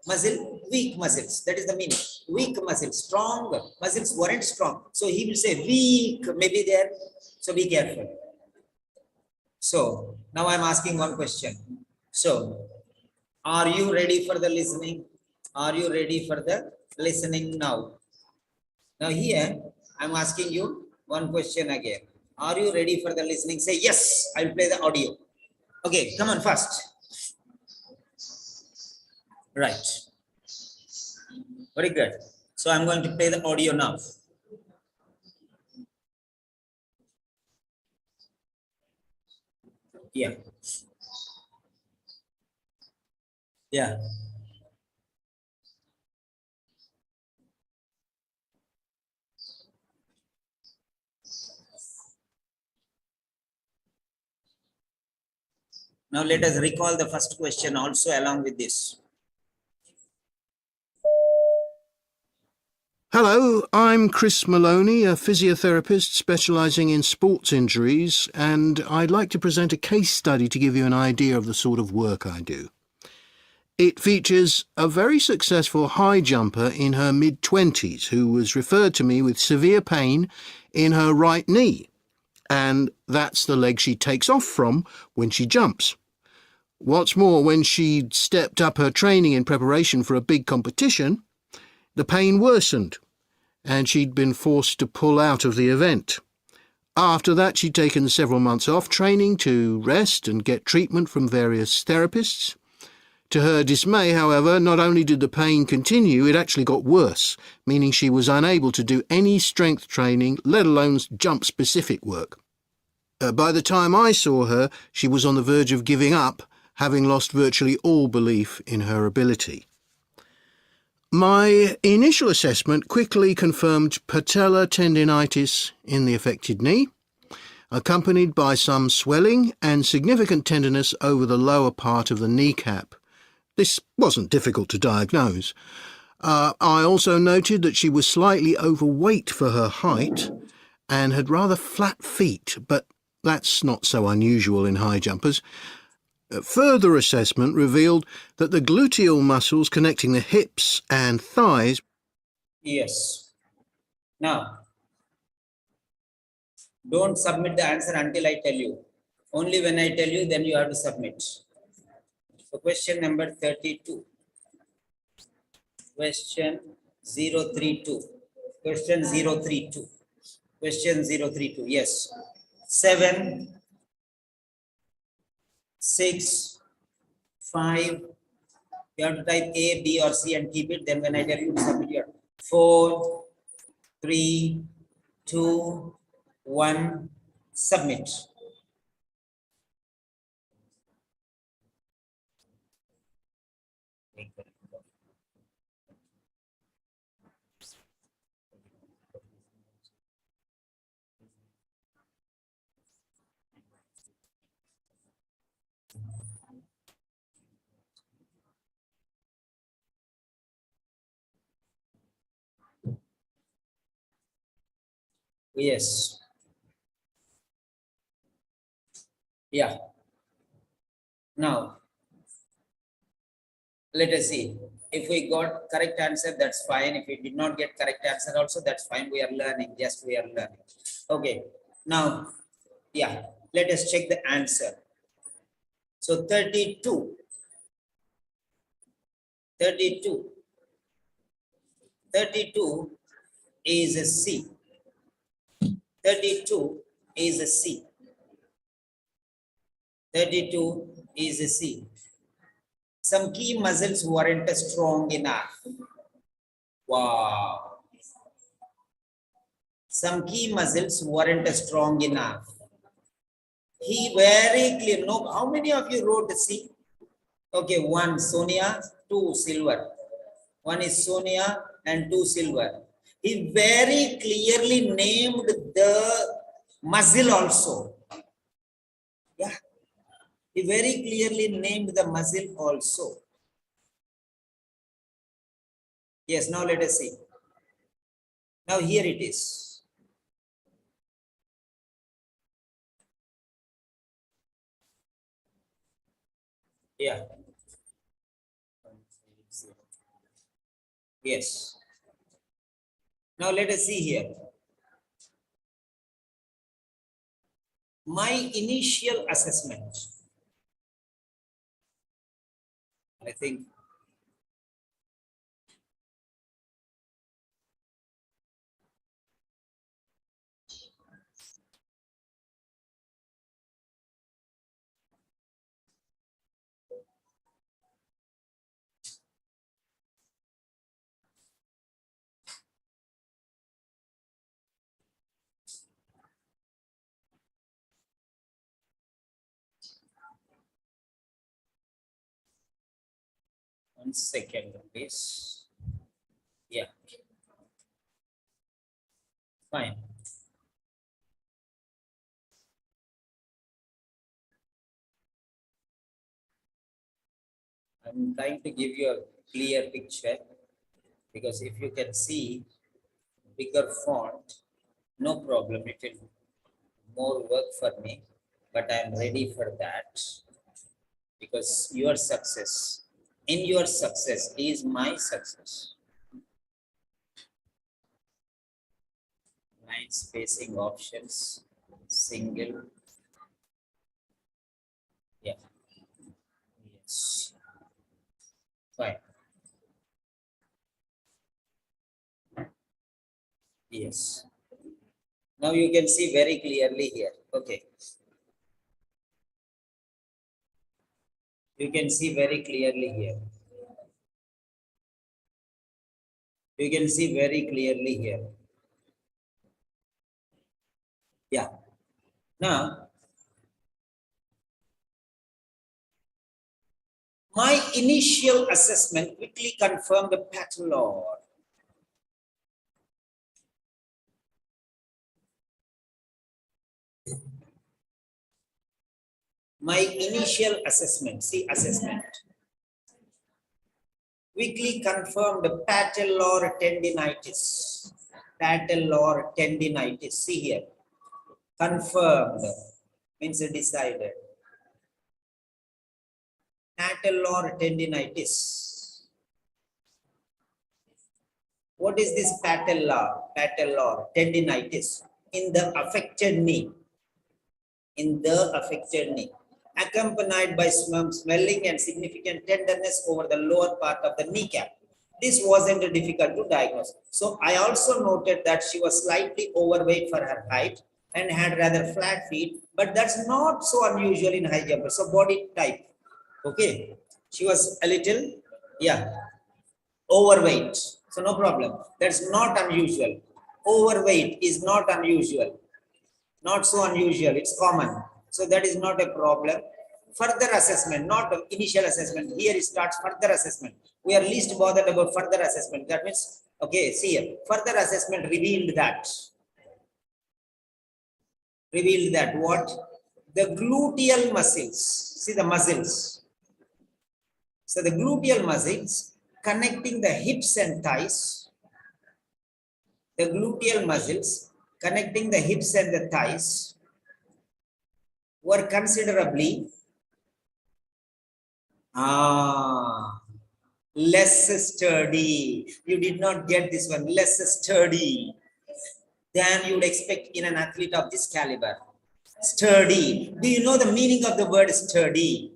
Muscle, weak muscles. That is the meaning. Weak muscles, strong muscles weren't strong. So he will say weak, maybe there. So be careful. So now I'm asking one question. So are you ready for the listening? Are you ready for the listening now? Now here I'm asking you one question again. Are you ready for the listening? Say yes, I'll play the audio. Okay, come on fast. Right. Very good. So I'm going to play the audio now. Yeah. Yeah. Now let us recall the first question also along with this. Hello, I'm Chris Maloney, a physiotherapist specialising in sports injuries, and I'd like to present a case study to give you an idea of the sort of work I do. It features a very successful high jumper in her mid-20s who was referred to me with severe pain in her right knee, and that's the leg she takes off from when she jumps. What's more, when she stepped up her training in preparation for a big competition, the pain worsened, and she'd been forced to pull out of the event. After that, she'd taken several months off training to rest and get treatment from various therapists. To her dismay, however, not only did the pain continue, it actually got worse, meaning she was unable to do any strength training, let alone jump-specific work. By the time I saw her, she was on the verge of giving up, having lost virtually all belief in her ability. My initial assessment quickly confirmed patellar tendinitis in the affected knee, accompanied by some swelling and significant tenderness over the lower part of the kneecap. This wasn't difficult to diagnose. I also noted that she was slightly overweight for her height and had rather flat feet, but that's not so unusual in high jumpers. Further assessment revealed that the gluteal muscles connecting the hips and thighs. Yes. Now, don't submit the answer until I tell you. Only when I tell you, then you have to submit. So question number 32. Question 032. Question 032. Question 032. Yes. 7, 6, 5. You have to type A, B, or C and keep it. Then when I tell you to submit your 4, 3, 2, 1, submit. Yes. Yeah. Now, let us see. If we got correct answer, that's fine. If we did not get correct answer also, that's fine. We are learning. Just we are learning. Okay. Now, yeah, let us check the answer. So 32. 32. 32 is a C. 32 is a C. 32 is a C. Some key muscles weren't strong enough. Wow. Some key muscles weren't strong enough. He very clear. No, how many of you wrote C? Okay, 1 Sonia, 2 silver. 1 is Sonia and 2 silver. He very clearly named the muscle also. Yeah. He very clearly named the muscle also. Yes, now let us see. Now here it is. Yeah. Yes. Now let us see here. My initial assessment, I think one second, please. Yeah. Fine. I'm trying to give you a clear picture because if you can see bigger font, no problem. It will more work for me, but I'm ready for that because your success, in your success is my success. Line spacing options, single. Yeah. Yes. Fine. Yes. Now you can see very clearly here. Okay. You can see very clearly here. You can see very clearly here. Yeah. Now, My initial assessment quickly confirmed the patholog. My initial assessment, see assessment, quickly confirmed the patellar tendinitis. Patellar tendinitis, see here, confirmed, means decided. Patellar tendinitis. What is this patellar? Patellar tendinitis in the affected knee. In the affected knee, accompanied by swelling and significant tenderness over the lower part of the kneecap. This wasn't difficult to diagnose. So I also noted that she was slightly overweight for her height and had rather flat feet, but that's not so unusual in high jumpers. So body type, okay, she was a little, yeah, overweight. So no problem. That's not unusual. Overweight is not unusual. Not so unusual, it's common. So that is not a problem. Further assessment, not initial assessment. Here it starts further assessment. We are least bothered about further assessment. That means, okay, see here, further assessment revealed that. Revealed that what? The gluteal muscles. See the muscles. So the gluteal muscles connecting the hips and thighs. The gluteal muscles connecting the hips and the thighs were considerably less sturdy. You did not get this one, less sturdy than you would expect in an athlete of this caliber. Sturdy. Do you know the meaning of the word sturdy?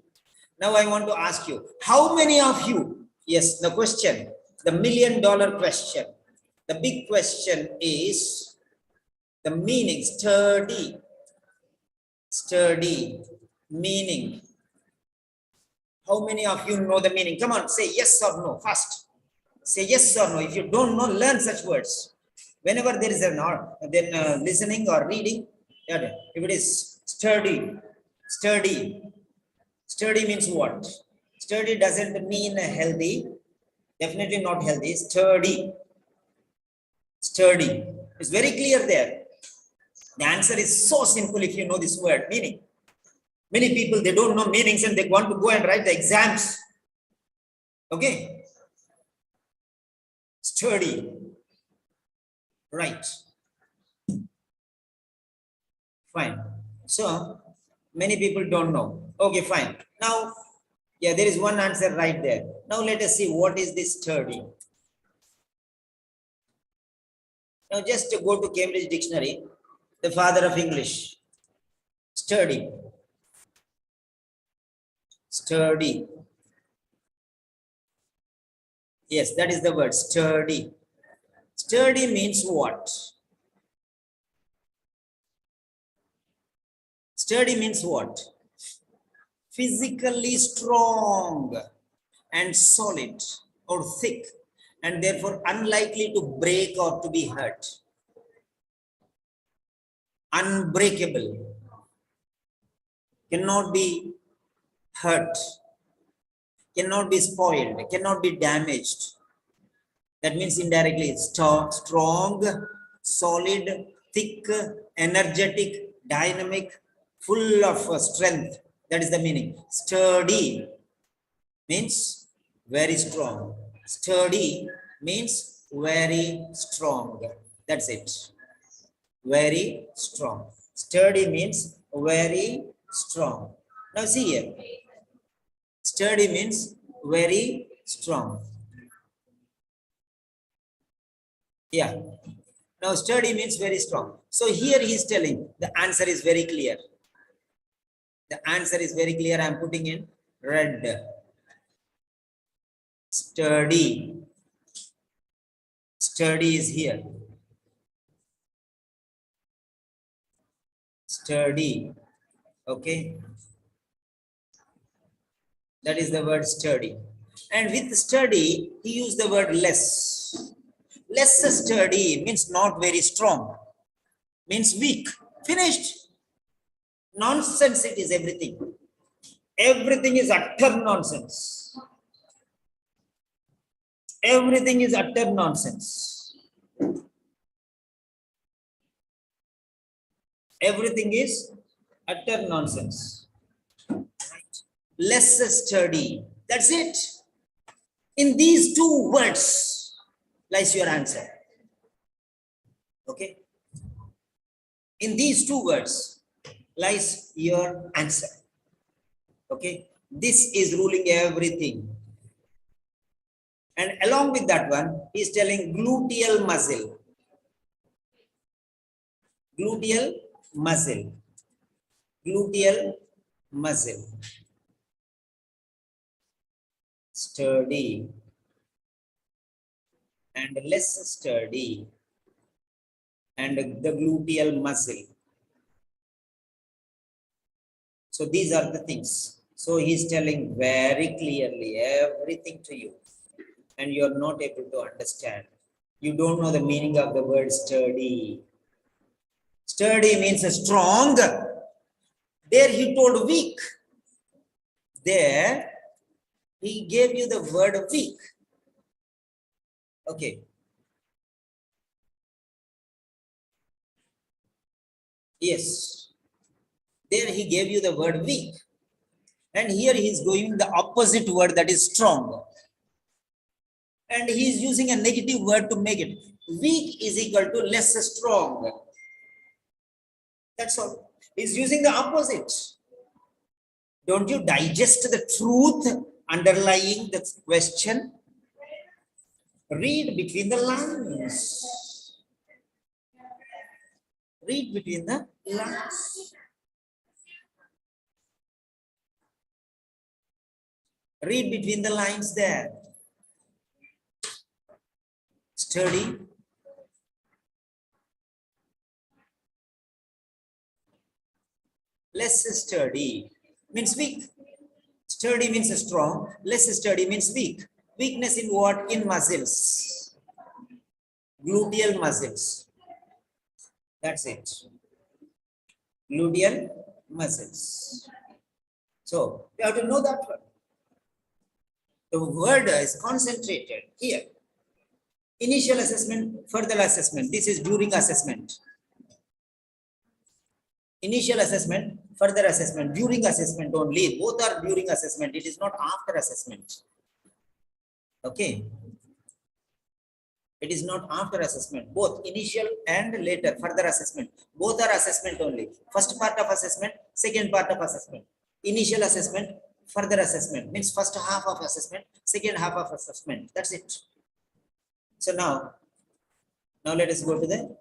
Now I want to ask you, how many of you, yes, the question, the $1 million question, the big question is, the meaning, sturdy, sturdy, meaning. How many of you know the meaning? Come on, say yes or no, fast. Say yes or no. If you don't know, learn such words. Whenever there is an or, then listening or reading, if it is sturdy, sturdy. Sturdy means what? Sturdy doesn't mean healthy, definitely not healthy, sturdy. Sturdy. It's very clear there. The answer is so simple if you know this word, meaning. Many people, they don't know meanings and they want to go and write the exams. Okay. Sturdy. Right. Fine. So, many people don't know. Okay, fine. Now, yeah, there is one answer right there. Now, let us see what is this sturdy. Now, just to go to Cambridge Dictionary, the father of English. Sturdy. Sturdy. Yes, that is the word, sturdy. Sturdy means what? Sturdy means what? Physically strong and solid or thick, and therefore unlikely to break or to be hurt. Unbreakable. Cannot be hurt. Cannot be spoiled. Cannot be damaged. That means indirectly strong, solid, thick, energetic, dynamic, full of strength. That is the meaning. Sturdy means very strong. Sturdy means very strong. That's it. Very strong. Sturdy means very strong. Now see here. Sturdy means very strong. Yeah. Now sturdy means very strong. So here he is telling the answer is very clear. The answer is very clear. I am putting in red. Sturdy. Sturdy is here. Sturdy. Okay. That is the word sturdy. And with sturdy, he used the word less. Less sturdy means not very strong. Means weak. Finished. Nonsense it is everything. Everything is utter nonsense. Everything is utter nonsense. Everything is utter nonsense. Right? Less sturdy. That's it. In these two words lies your answer. Okay? In these two words lies your answer. Okay? This is ruling everything. And along with that one, he is telling gluteal muscle. Gluteal muscle. Gluteal muscle. Sturdy and less sturdy. And the gluteal muscle. So these are the things. So he's telling very clearly everything to you. And you're not able to understand. You don't know the meaning of the word sturdy. Sturdy means strong. There he told weak. There he gave you the word weak. Okay. Yes. There he gave you the word weak. And here he is going the opposite word, that is strong. And he is using a negative word to make it. Weak is equal to less strong. That's all. He's using the opposite. Don't you digest the truth underlying the question? Read between the lines. Read between the lines. Read between the lines there. Sturdy. Less sturdy means weak. Sturdy means strong. Less sturdy means weak. Weakness in what? In muscles. Gluteal muscles. That's it. Gluteal muscles. So you have to know that one. The word is concentrated here. Initial assessment, further assessment. This is during assessment. Initial assessment, further assessment, during assessment only. Both are during assessment. It is not after assessment. Okay. It is not after assessment. Both initial and later, further assessment. Both are assessment only. First part of assessment, second part of assessment. Initial assessment, further assessment. Means first half of assessment, second half of assessment. That's it. So now let us go to the,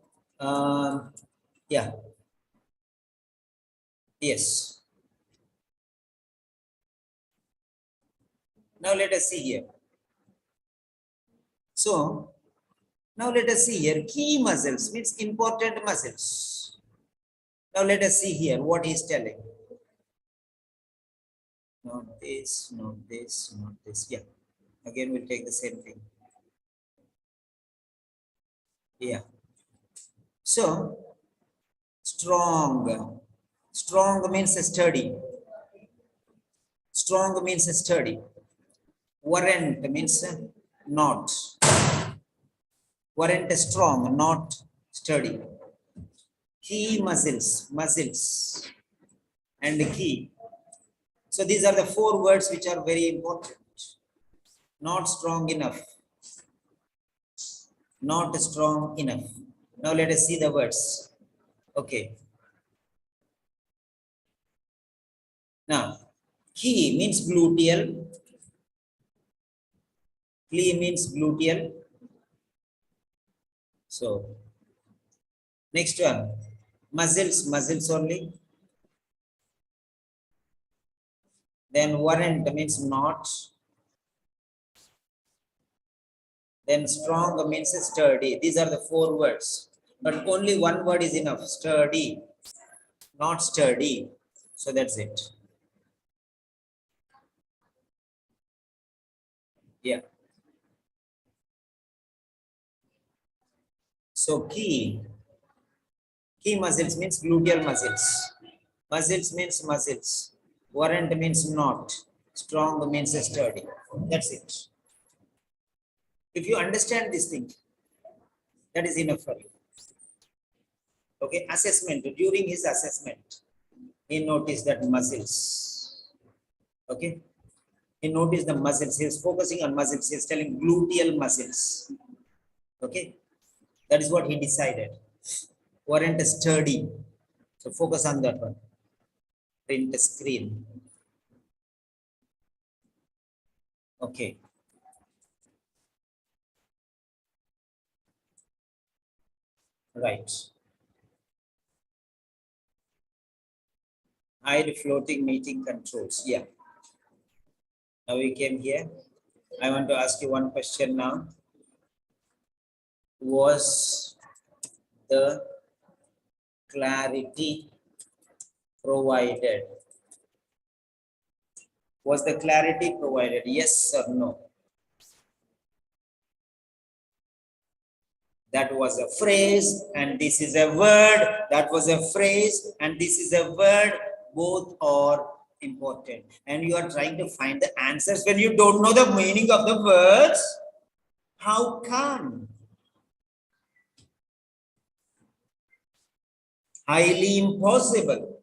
yeah. Yes. Now let us see here. So now let us see here. Key muscles means important muscles. Now let us see here what he is telling. Not this, not this, not this. Yeah. Again, we'll take the same thing. Yeah. So strong. Strong means sturdy. Strong means sturdy. Warrant means not. Warrant strong, not sturdy. Key muscles, muscles, and key. So these are the four words which are very important. Not strong enough. Not strong enough. Now let us see the words. Okay. Now, key means gluteal. Key means gluteal. So, next one, muscles, muscles only. Then warrant means not. Then strong means sturdy. These are the four words. But only one word is enough. Sturdy, not sturdy. So that's it. Yeah. So key muscles means gluteal muscles. Muscles means muscles. Warrant means not. Strong means sturdy. That's it. If you understand this thing, that is enough for you. Okay, assessment. During his assessment, he noticed that muscles. Okay, he noticed the muscles. He was focusing on muscles. He was telling gluteal muscles. Okay, that is what he decided. Warrant sturdy. So focus on that one. Print screen. Okay. Right. Hide floating meeting controls. Yeah. Now we came here. I want to ask you one question now. Was the clarity provided? Was the clarity provided? Yes or no? That was a phrase and this is a word. That was a phrase and this is a word. Both are important. And you are trying to find the answers when you don't know the meaning of the words. How come? Highly impossible.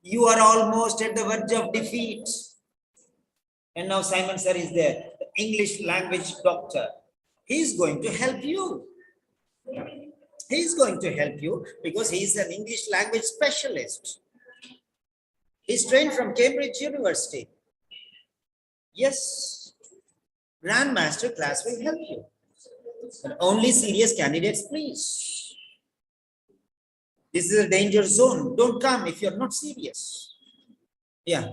You are almost at the verge of defeat. And now Simon sir is there, the English language doctor. He is going to help you. He is going to help you because he is an English language specialist. He's trained from Cambridge University. Yes. Grandmaster class will help you. But only serious candidates, please. This is a danger zone. Don't come if you're not serious. Yeah.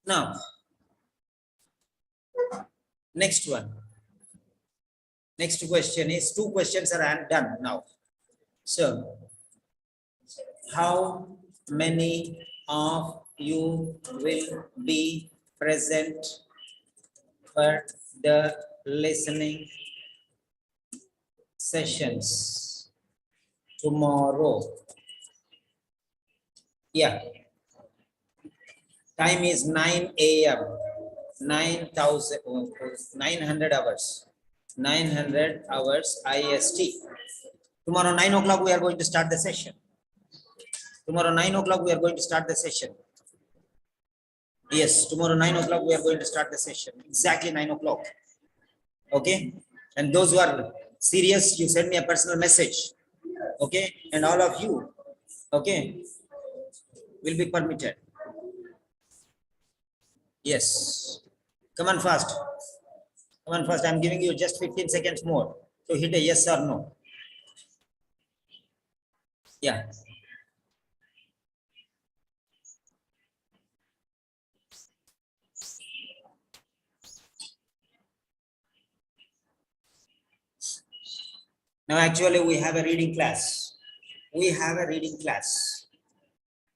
Now, next one. Next question is, 2 questions are done now. So, how many of you will be present for the listening sessions tomorrow? Yeah. Time is 9 a.m. 900 hours. 900 hours IST. Tomorrow 9 o'clock we are going to start the session. Tomorrow 9 o'clock we are going to start the session. Yes, tomorrow 9 o'clock we are going to start the session. Exactly 9 o'clock. Okay. And those who are serious, you send me a personal message. Okay. And all of you, okay, will be permitted. Yes. Come on fast. Come on fast. I'm giving you just 15 seconds more to hit a yes or no. Yeah. Now, actually, we have a reading class. We have a reading class.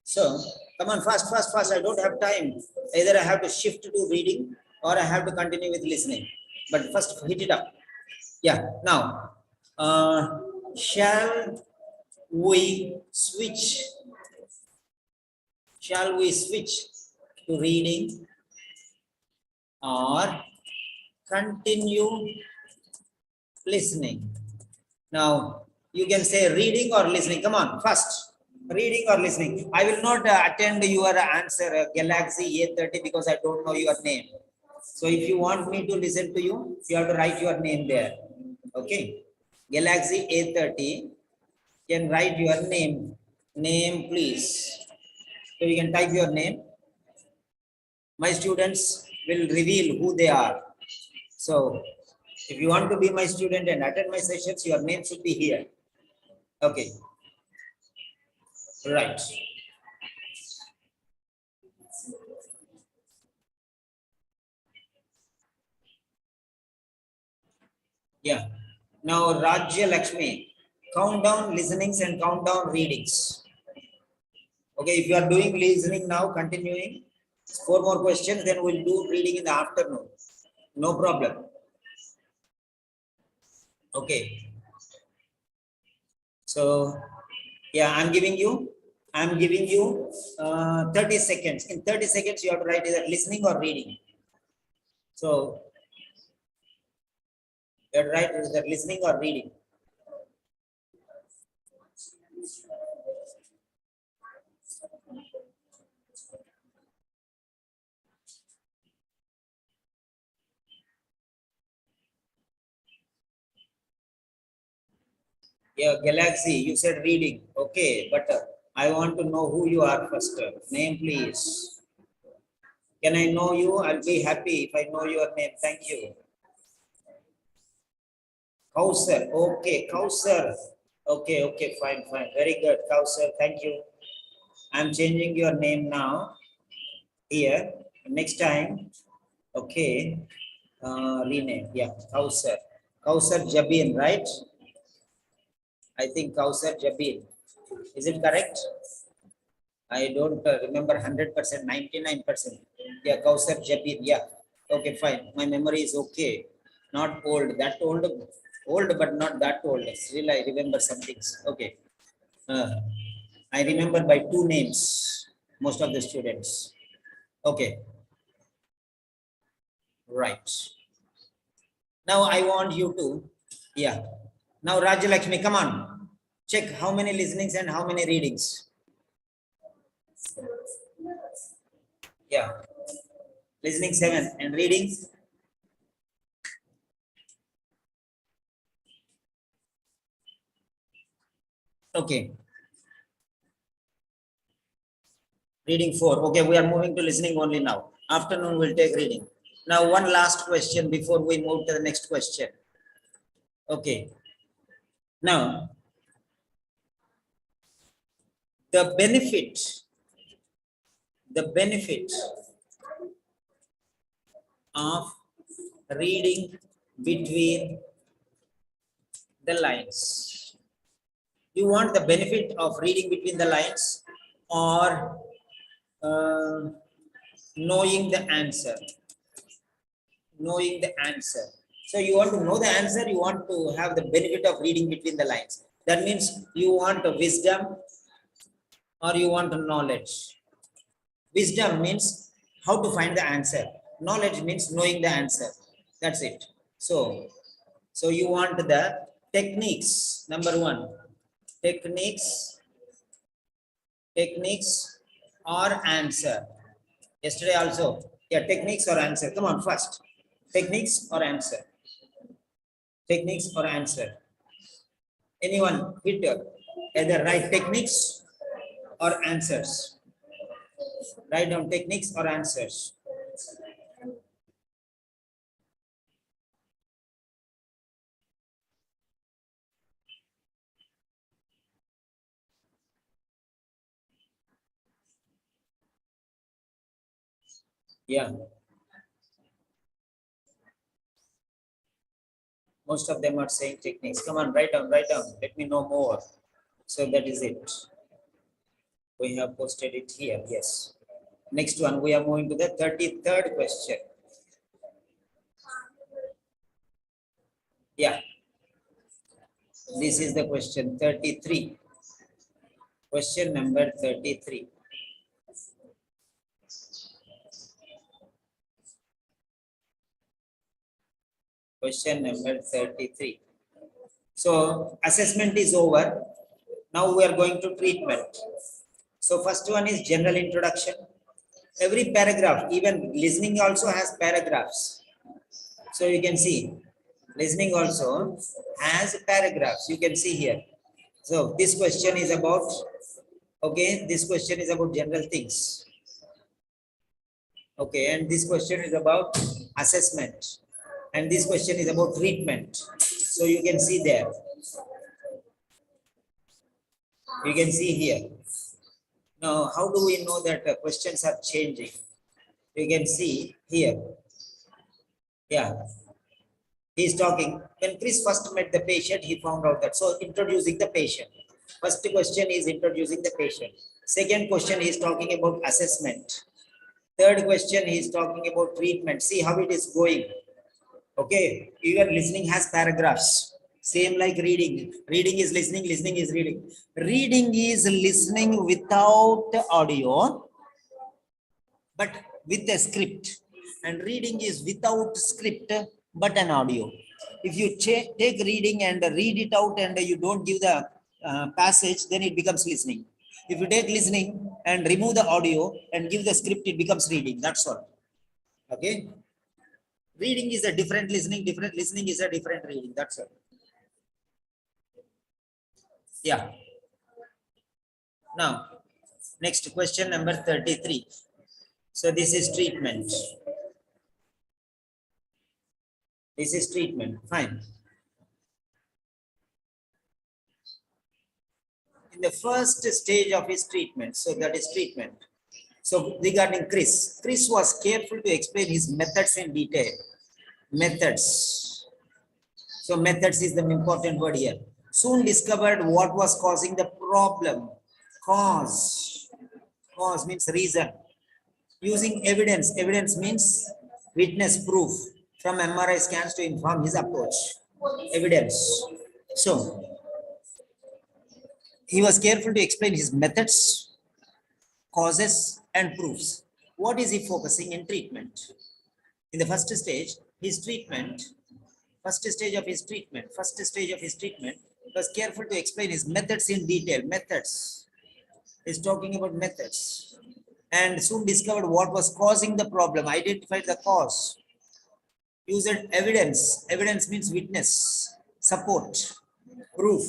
So, come on, fast, fast, fast. I don't have time. Either I have to shift to reading or I have to continue with listening. But first, hit it up. Yeah. Now, shall we switch? Shall we switch to reading or continue listening? Now, you can say reading or listening. Come on, first. Reading or listening. I will not attend your answer, Galaxy A30, because I don't know your name. So, if you want me to listen to you, you have to write your name there. Okay. Galaxy A30, can write your name. Name, please. So, you can type your name. My students will reveal who they are. So, if you want to be my student and attend my sessions, your name should be here. Okay. Right. Yeah. Now, Rajya Lakshmi, count down listenings and count down readings. Okay, if you are doing listening now, continuing, 4 more questions, then we'll do reading in the afternoon. No problem. Okay. So, Yeah, I'm giving you 30 seconds. In 30 seconds, you have to write either listening or reading. So you have to write either listening or reading. Yeah, Galaxy, you said reading. Okay, but I want to know who you are first. Name, please. Can I know you? I'll be happy if I know your name. Thank you. Kausar. Okay, Kausar. Okay, fine. Very good, Kausar. Thank you. I'm changing your name now. Here, next time. Okay, rename. Yeah, Kausar. Kausar Jabin, right? I think Kausar Jabin. Is it correct? I don't remember 100%, 99%. Yeah, Kausar Jabin. Yeah. Okay, fine. My memory is okay. Not old. That old, but not that old. Still, I remember some things. Okay. I remember by 2 names, most of the students. Okay. Right. Now I want you to, yeah. Now Rajalakshmi, come on. Check how many listenings and how many readings. Yeah. Listening 7 and reading. Okay. Reading 4. Okay, we are moving to listening only now. Afternoon we'll take reading. Now one last question before we move to the next question. Okay. Now, the benefit of reading between the lines. You want the benefit of reading between the lines or knowing the answer? Knowing the answer. So you want to know the answer, you want to have the benefit of reading between the lines. That means you want a wisdom or you want a knowledge. Wisdom means how to find the answer. Knowledge means knowing the answer. That's it. So you want the techniques. Number 1, techniques or answer. Yesterday also, yeah, techniques or answer. Come on, first. Techniques or answer? Techniques or answer? Anyone hit either write techniques or answers? Write down techniques or answers. Yeah. Most of them are saying techniques. Come on, write down. Let me know more. So that is it. We have posted it here. Yes. Next one, we are moving to the 33rd question. Yeah. This is the question 33. Question number 33. Question number 33. So assessment is over. Now we are going to treatment. So first one is general introduction. Every paragraph, even listening also has paragraphs. So you can see listening also has paragraphs. You can see here. So this question is about, okay, this question is about general things. Okay, and this question is about assessment. And this question is about treatment. So you can see there. You can see here. Now, how do we know that questions are changing? You can see here. Yeah. He's talking. When Chris first met the patient, he found out that. So introducing the patient. First question is introducing the patient. Second question, he is talking about assessment. Third question, he is talking about treatment. See how it is going. Okay, even listening has paragraphs. Same like reading. Reading is listening, listening is reading. Reading is listening without audio, but with a script. And reading is without script, but an audio. If you take reading and read it out and you don't give the passage, then it becomes listening. If you take listening and remove the audio and give the script, it becomes reading. That's all. Okay. Reading is a different listening is a different reading. That's all. Yeah. Now, next question number 33. So this is treatment. This is treatment. Fine. In the first stage of his treatment, so that is treatment. So regarding Chris was careful to explain his methods in detail. Methods. So methods is the important word here. Soon discovered what was causing the problem. Cause means reason. Using evidence. Evidence means witness, proof from MRI scans to inform his approach. Evidence. So he was careful to explain his methods, causes, and proofs. What is he focusing in treatment? In the first stage, his treatment, first stage of his treatment was careful to explain his methods in detail. Methods. He's talking about methods. And soon discovered what was causing the problem, identified the cause. Used evidence. Evidence means witness, support, proof.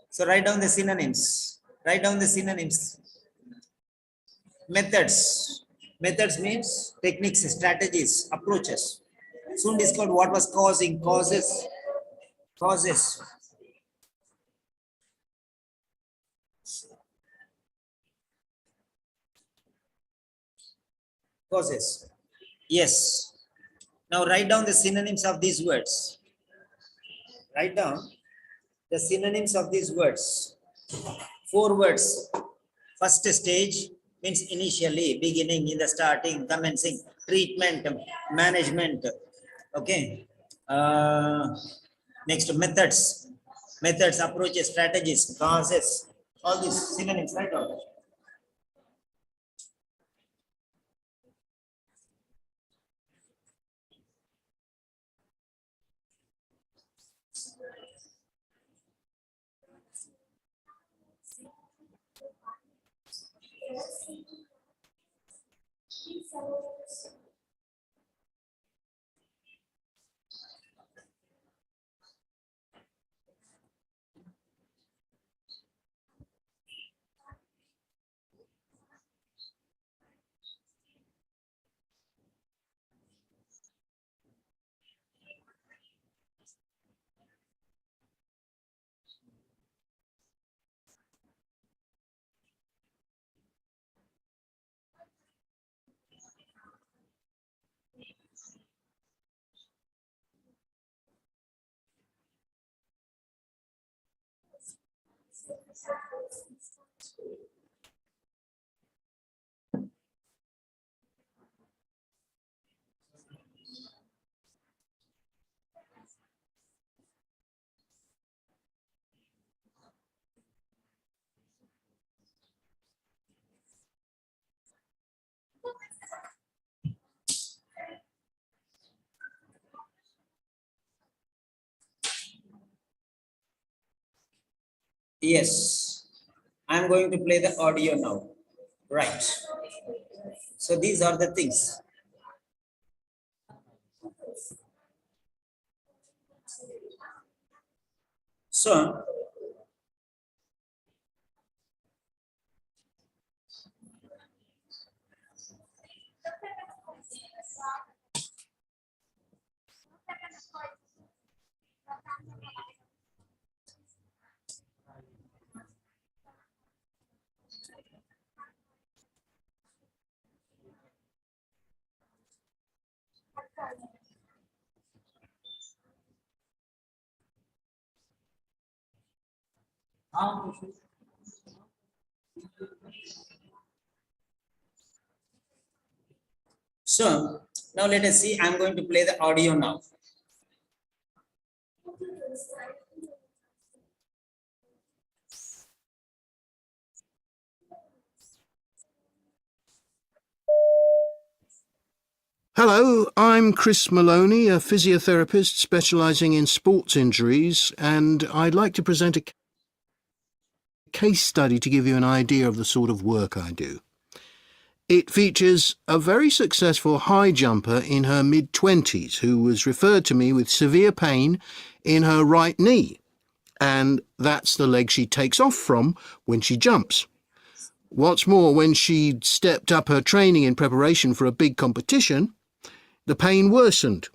So write down the synonyms. Write down the synonyms. Methods. Methods means techniques, strategies, approaches. Soon discovered what was causing, causes. Causes. Yes. Now write down the synonyms of these words. Write down the synonyms of these words. 4 words. First stage means initially, beginning, in the starting, commencing, treatment, management. Okay. Next, methods. Methods, approaches, strategies, causes. All these synonyms, write down. Yes, I'm going to play the audio now. Right. So these are the things. So now let us see. I'm going to play the audio now. Hello, I'm Chris Maloney, a physiotherapist specialising in sports injuries, and I'd like to present a case study to give you an idea of the sort of work I do. It features a very successful high jumper in her mid-20s who was referred to me with severe pain in her right knee, and that's the leg she takes off from when she jumps. What's more, when she stepped up her training in preparation for a big competition, the pain worsened,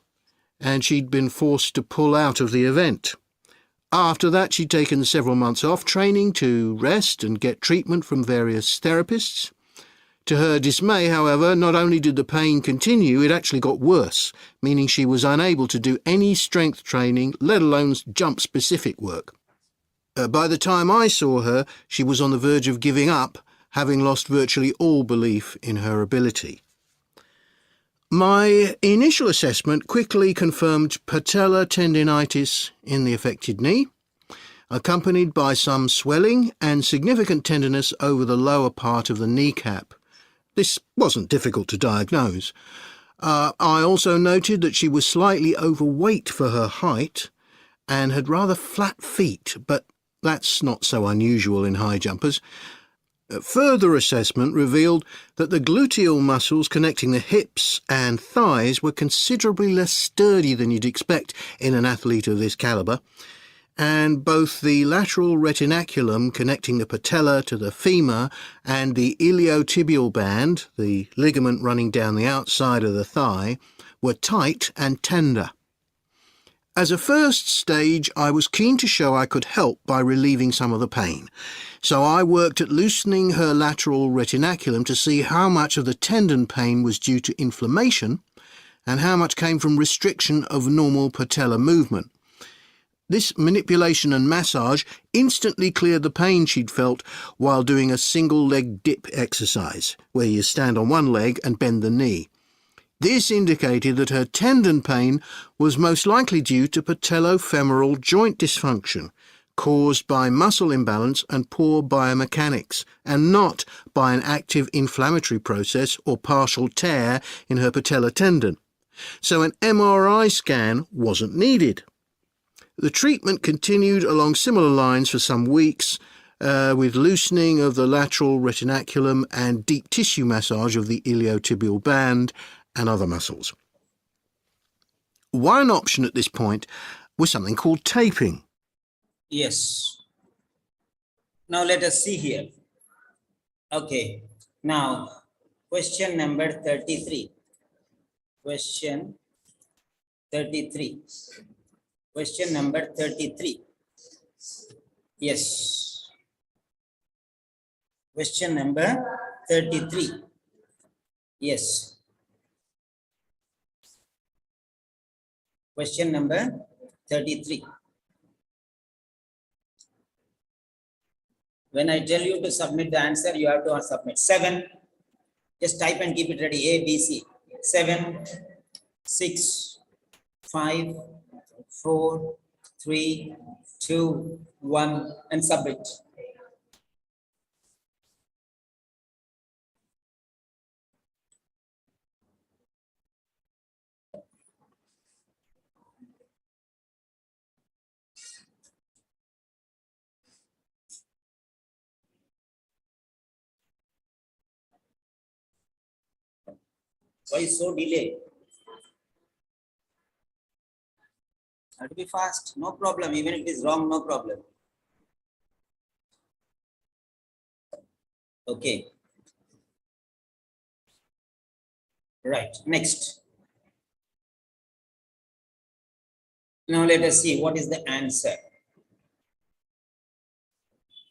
and she'd been forced to pull out of the event. After that, she'd taken several months off training to rest and get treatment from various therapists. To her dismay, however, not only did the pain continue, it actually got worse, meaning she was unable to do any strength training, let alone jump-specific work. By the time I saw her, she was on the verge of giving up, having lost virtually all belief in her ability. My initial assessment quickly confirmed patellar tendinitis in the affected knee, accompanied by some swelling and significant tenderness over the lower part of the kneecap. This wasn't difficult to diagnose. I also noted that she was slightly overweight for her height and had rather flat feet, but that's not so unusual in high jumpers. Further assessment revealed that the gluteal muscles connecting the hips and thighs were considerably less sturdy than you'd expect in an athlete of this calibre, and both the lateral retinaculum connecting the patella to the femur and the iliotibial band, the ligament running down the outside of the thigh, were tight and tender. As a first stage, I was keen to show I could help by relieving some of the pain, so I worked at loosening her lateral retinaculum to see how much of the tendon pain was due to inflammation and how much came from restriction of normal patellar movement. This manipulation and massage instantly cleared the pain she'd felt while doing a single leg dip exercise, where you stand on one leg and bend the knee. This indicated that her tendon pain was most likely due to patellofemoral joint dysfunction, caused by muscle imbalance and poor biomechanics, and not by an active inflammatory process or partial tear in her patellar tendon. So an MRI scan wasn't needed. The treatment continued along similar lines for some weeks, with loosening of the lateral retinaculum and deep tissue massage of the iliotibial band and other muscles. One option at this point was something called taping. Yes. Now let us see here. Okay. Now, question number 33. Question 33. Question number 33. Yes. Question number 33. Yes. Question number 33. When I tell you to submit the answer, you have to submit 7. Just type and keep it ready. A, B, C. 7, 6, 5, 4, 3, 2, 1, and submit. Why so delay? Have to be fast, no problem. Even if it is wrong, no problem. Okay. Right, next. Now let us see what is the answer.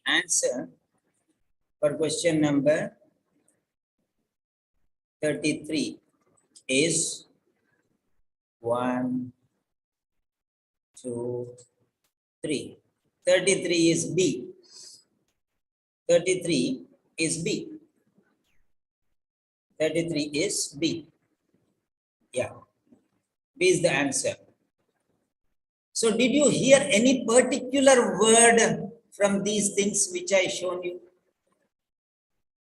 Answer for question number 33 is 1, 2, 3. 33 is B. 33 is B. 33 is B. Yeah. B is the answer. So did you hear any particular word from these things which I shown you?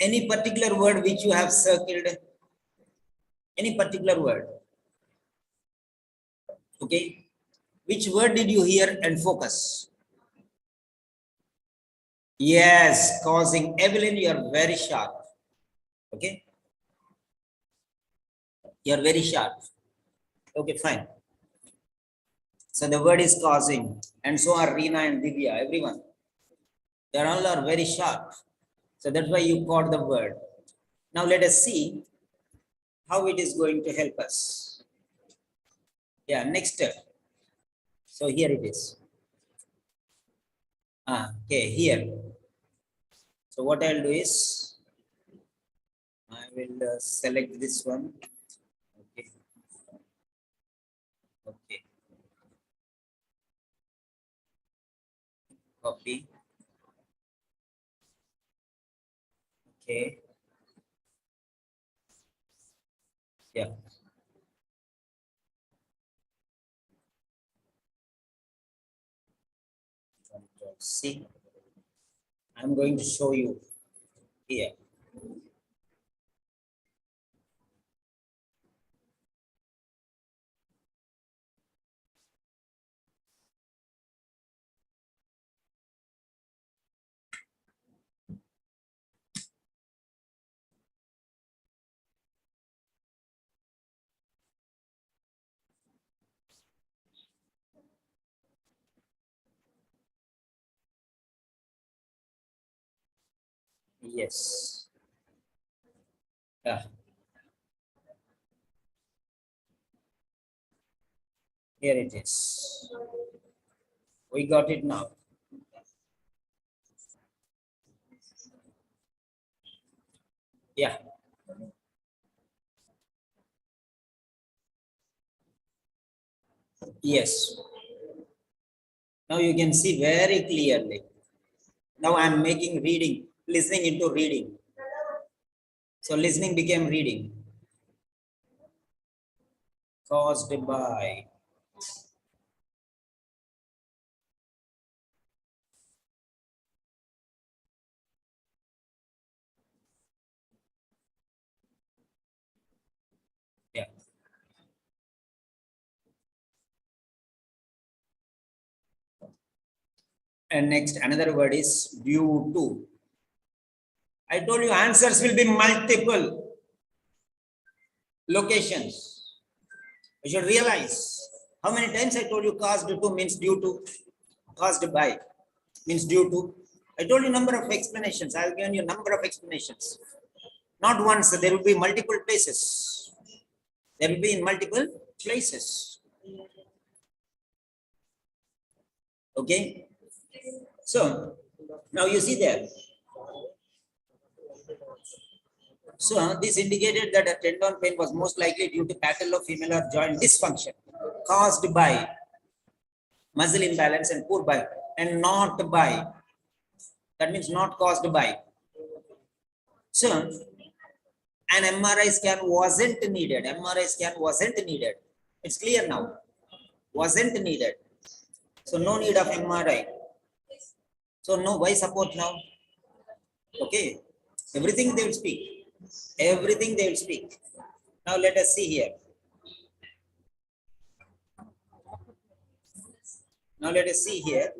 Any particular word which you have circled? Any particular word? Okay. Which word did you hear and focus? Yes, causing. Evelyn, you are very sharp. Okay. You are very sharp. Okay, fine. So the word is causing, and so are Reena and Divya, everyone. They all are very sharp. So that's why you caught the word. Now let us see how it is going to help us. Yeah, next step. So here it is. Okay, here. So what I'll do is, I will select this one. Okay. Okay. Copy. Okay. Yeah. Control C. I'm going to show you here. Yes. Yeah. Here it is. We got it now. Yeah. Yes. Now you can see very clearly. Now I'm making reading, listening into reading. So listening became reading. Caused by. Yeah. And next, another word is due to. I told you answers will be multiple locations. You should realize how many times I told you caused to means due to, caused by means due to. I told you number of explanations. I've given you number of explanations. Not once, there will be multiple places. There will be in multiple places. Okay. So now you see there. So this indicated that a tendon pain was most likely due to patellofemoral joint dysfunction caused by muscle imbalance and poor biochemistry, and not by. That means not caused by. So an MRI scan wasn't needed. MRI scan wasn't needed. It's clear now. Wasn't needed. So no need of MRI. So no, why support now? Okay. Everything they will speak. Everything they will speak. Now let us see here. Now let us see here.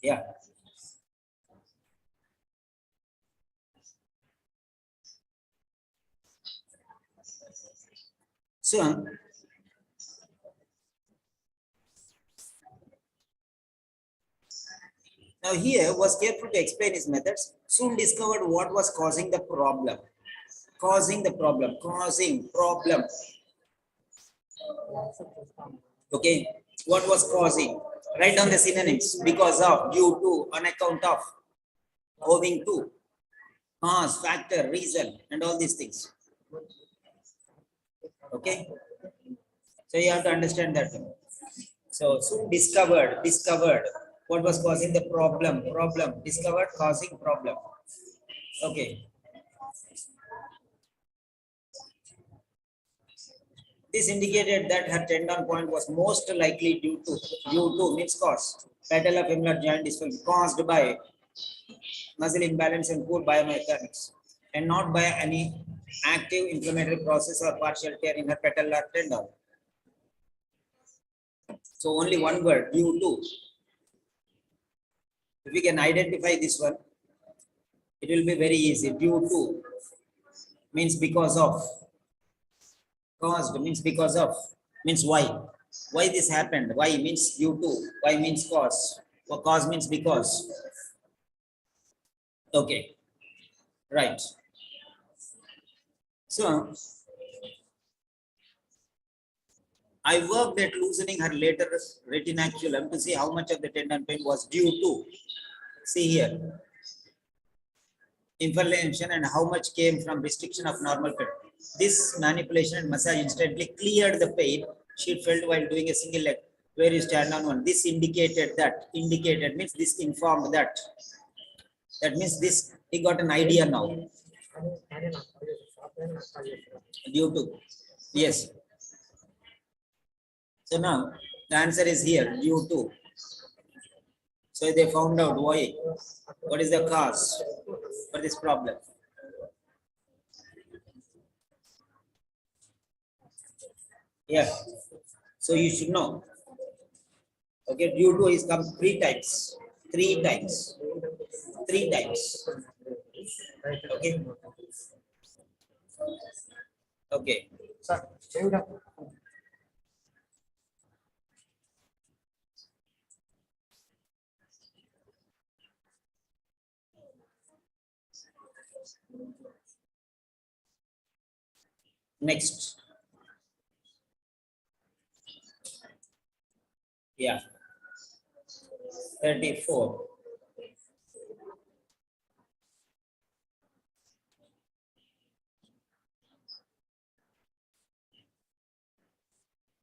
Yeah. So now here was careful to explain his methods. Soon discovered what was causing the problem. Causing the problem. Causing problem. Okay. What was causing? Write down the synonyms. Because of, due to, on account of, owing to, cause, factor, reason, and all these things. Okay. So you have to understand that. So soon discovered what was causing the problem, discovered causing problem. Okay. This indicated that her tendon point was most likely due to means cause. Patellofemoral joint dysfunction caused by muscle imbalance and poor biomechanics, and not by any active inflammatory process or partial tear in her patellar tendon. So only one word, due to. If we can identify this one, it will be very easy. Due to means because of. Caused means because of. Means why. Why this happened? Why means due to. Why means cause. Or cause means because. Okay. Right. So I worked at loosening her lateral retinaculum to see how much of the tendon pain was due to. See here. Inflammation and how much came from restriction of normal pain. This manipulation and massage instantly cleared the pain she felt while doing a single leg where you stand on one. This indicated means this informed that. That means this, he got an idea now. Due to, yes. So now the answer is here, due to. So they found out why. What is the cause for this problem? Yeah. So you should know. Okay, due to is come 3 times. 3 times. 3 times. Okay. Okay. Next. Yeah. 34.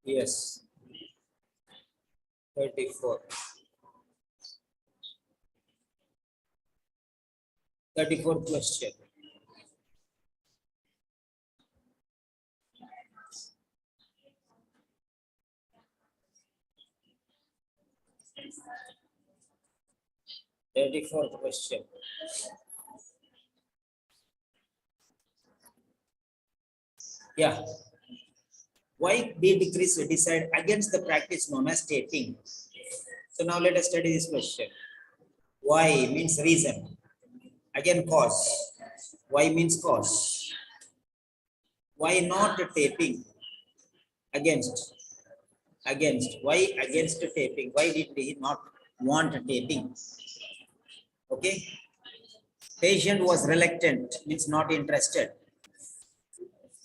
Yes. 34. 34th question. Thirty-fourth question. Yeah. Why did Chris decide against the practice known as taping? So now let us study this question. Why means reason. Again, cause. Why means cause. Why not taping? Against. Against. Why against taping? Why did he not want taping? Okay. Patient was reluctant, means not interested.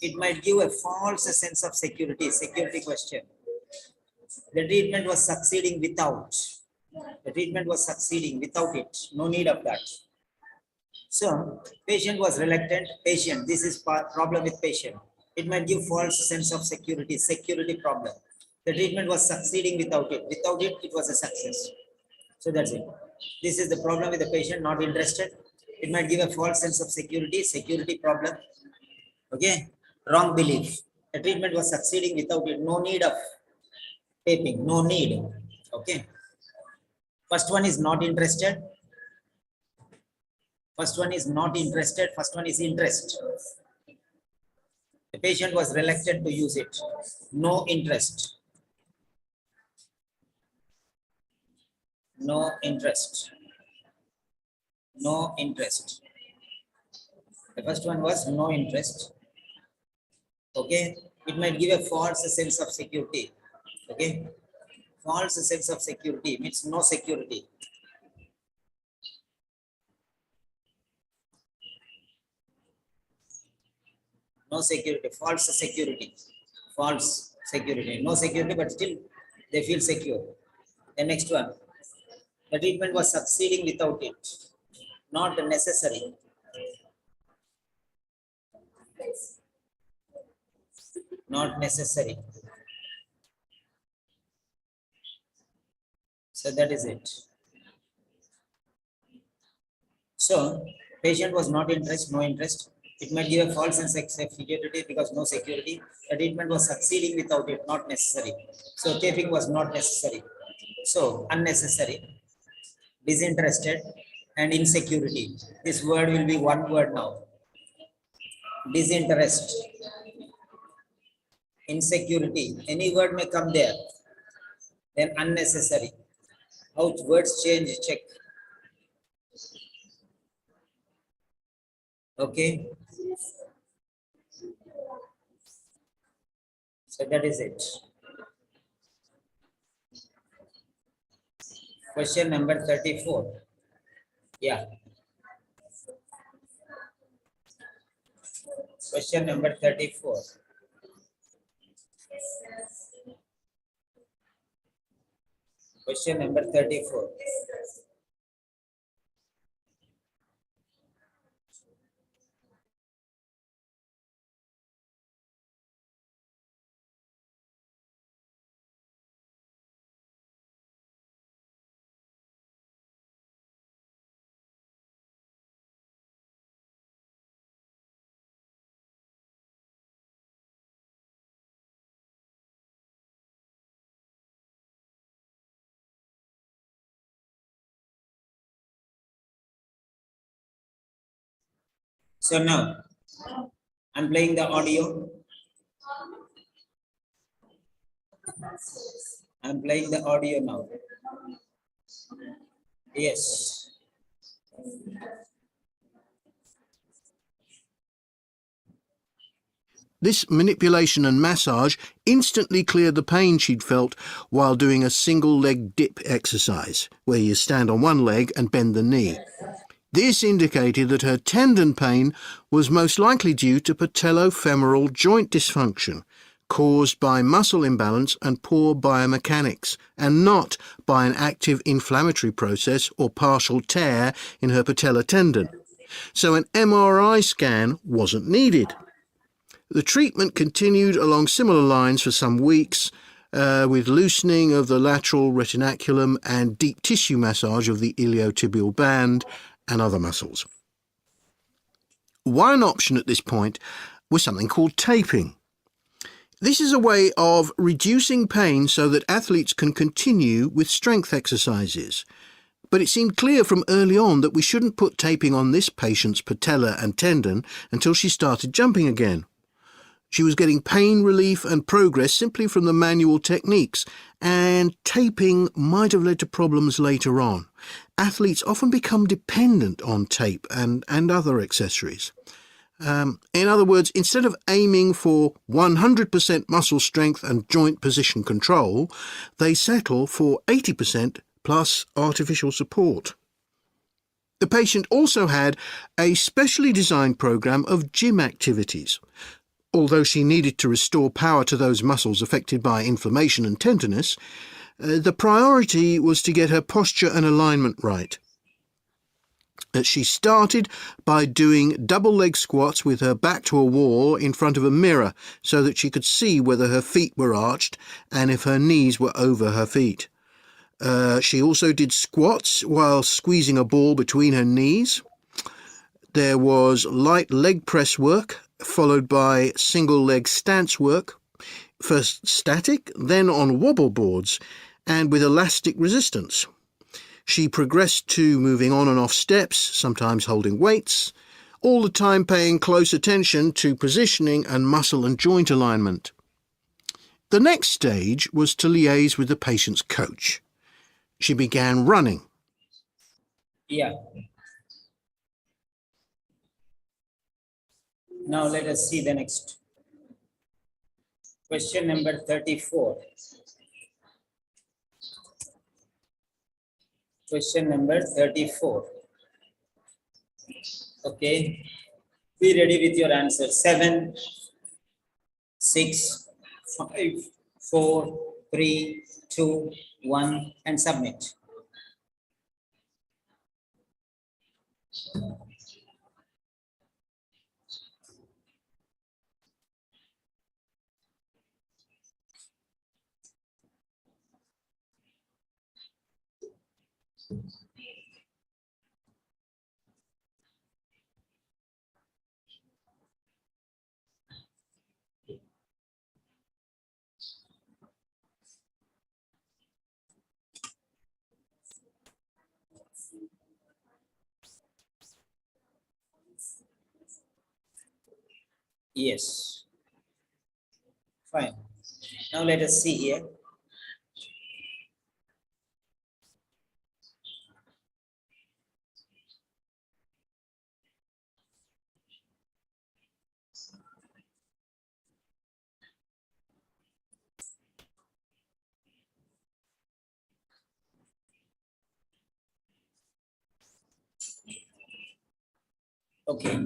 It might give a false sense of security. Security question. The treatment was succeeding without. The treatment was succeeding without it. No need of that. So, patient was reluctant. Patient, this is problem with patient. It might give false sense of security. Security problem. The treatment was succeeding without it. Without it, it was a success. So that's it. This is the problem with the patient, not interested. It might give a false sense of security. Security problem. Okay. Wrong belief. The treatment was succeeding without it. No need of taping. No need. Okay. First one is not interested. First one is not interested. First one is interest. The patient was reluctant to use it. No interest. No interest. No interest. The first one was no interest. Okay. It might give a false sense of security. Okay. False sense of security means no security. No security, false security. False security. No security, but still they feel secure. The next one. The treatment was succeeding without it. Not necessary. Not necessary. So that is it. So patient was not interested, no interest. It might give a false sense of security because no security. The treatment was succeeding without it, not necessary. So taping was not necessary. So unnecessary, disinterested, and insecurity. This word will be one word now. Disinterest, insecurity, any word may come there. Then unnecessary. How words change, check. Okay. So that is it. Question number 34. Yeah. Question number 34. Question number 34. So now I'm playing the audio. I'm playing the audio now. Yes. This manipulation and massage instantly cleared the pain she'd felt while doing a single leg dip exercise, where you stand on one leg and bend the knee. This indicated that her tendon pain was most likely due to patellofemoral joint dysfunction, caused by muscle imbalance and poor biomechanics, and not by an active inflammatory process or partial tear in her patellar tendon. So an MRI scan wasn't needed. The treatment continued along similar lines for some weeks, with loosening of the lateral retinaculum and deep tissue massage of the iliotibial band and other muscles. One option at this point was something called taping. This is a way of reducing pain so that athletes can continue with strength exercises. But it seemed clear from early on that we shouldn't put taping on this patient's patella and tendon until she started jumping again. She was getting pain relief and progress simply from the manual techniques, and taping might have led to problems later on. Athletes often become dependent on tape and other accessories. In other words, instead of aiming for 100% muscle strength and joint position control, they settle for 80% plus artificial support. The patient also had a specially designed program of gym activities. Although she needed to restore power to those muscles affected by inflammation and tenderness, the priority was to get her posture and alignment right. She started by doing double leg squats with her back to a wall in front of a mirror so that she could see whether her feet were arched and if her knees were over her feet. She also did squats while squeezing a ball between her knees. There was light leg press work, followed by single leg stance work, first static, then on wobble boards, and with elastic resistance. She progressed to moving on and off steps, sometimes holding weights, all the time paying close attention to positioning and muscle and joint alignment. The next stage was to liaise with the patient's coach. She began running. Yeah. Now let us see the next. Question number 34. Question number 34. Okay. Be ready with your answer. 7, 6, 5, 4, 3, 2, 1, and submit. Yes. Fine. Now let us see here. Okay.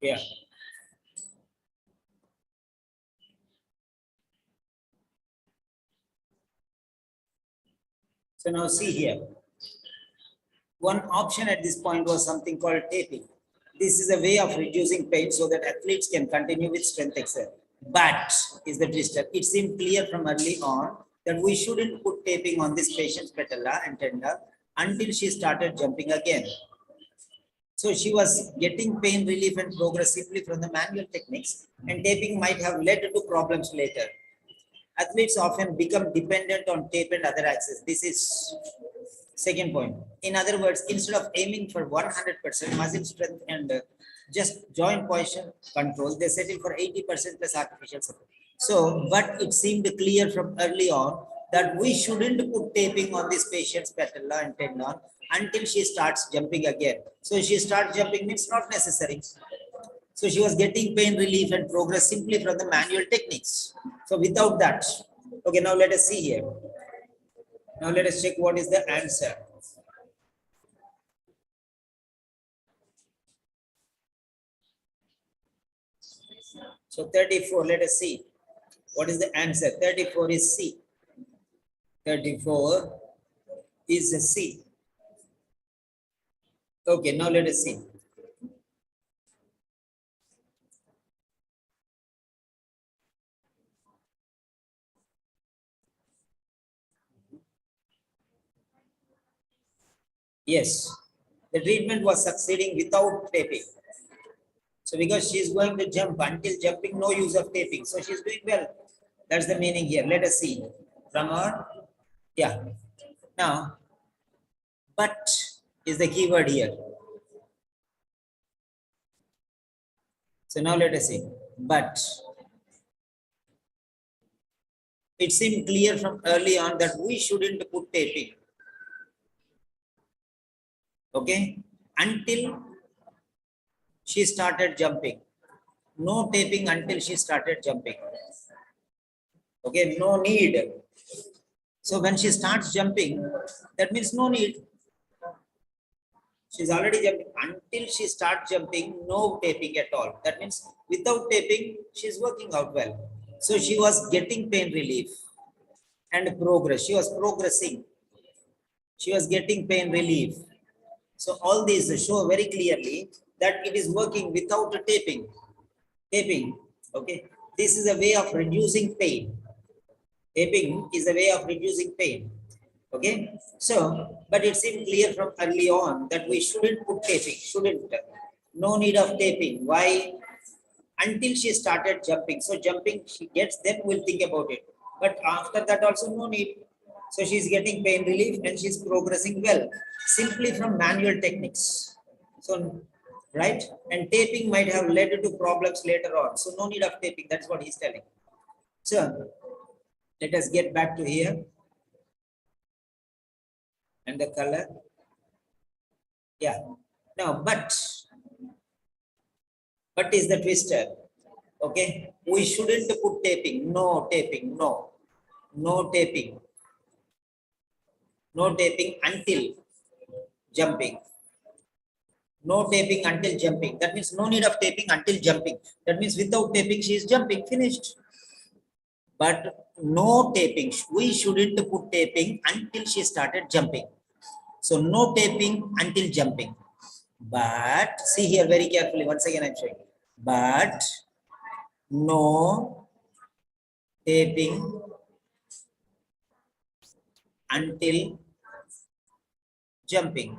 Yeah. So now see here. One option at this point was something called taping. This is a way of reducing pain so that athletes can continue with strength exercise. But is the twister. It seemed clear from early on that we shouldn't put taping on this patient's patella and tendon until she started jumping again. So she was getting pain relief and progress simply from the manual techniques, and taping might have led to problems later. Athletes often become dependent on tape and other access. This is second point. In other words, instead of aiming for 100% muscle strength and just joint position control, they settle for 80% plus artificial support. So, but it seemed clear from early on that we shouldn't put taping on this patient's patella and tendon until she starts jumping again. So she starts jumping means not necessary. So she was getting pain relief and progress simply from the manual techniques. So without that, okay, now let us see here. Now let us check what is the answer. So 34, let us see. What is the answer? 34 is C. 34 is C. Okay, now let us see. Yes, the treatment was succeeding without taping. So because she is going to jump, until jumping, no use of taping. So she is doing well. That's the meaning here. Let us see. From her, yeah. Now, but is the key word here. So now let us see. But it seemed clear from early on that we shouldn't put taping. Okay, until she started jumping. No taping until she started jumping. Okay, no need. So when she starts jumping, that means no need. She's already jumping. Until she starts jumping, no taping at all. That means without taping, she's working out well. So she was getting pain relief and progress. She was progressing. She was getting pain relief. So all these show very clearly that it is working without a taping. Taping, okay. This is a way of reducing pain. Taping is a way of reducing pain. Okay. So, but it seemed clear from early on that we shouldn't put taping, shouldn't. No need of taping. Why? Until she started jumping. So jumping, she gets, then we'll think about it. But after that also no need. So she's getting pain relief and she's progressing well, simply from manual techniques. So, right? And taping might have led to problems later on. So no need of taping. That's what he's telling. So let us get back to here. And the color. Yeah. Now, but is the twister. Okay, we shouldn't put taping. No taping. No, no taping. No taping until jumping. No taping until jumping. That means no need of taping until jumping. That means without taping, she is jumping. Finished. But no taping. We shouldn't put taping until she started jumping. So no taping until jumping. But see here very carefully. Once again, I'm showing. But no taping until jumping.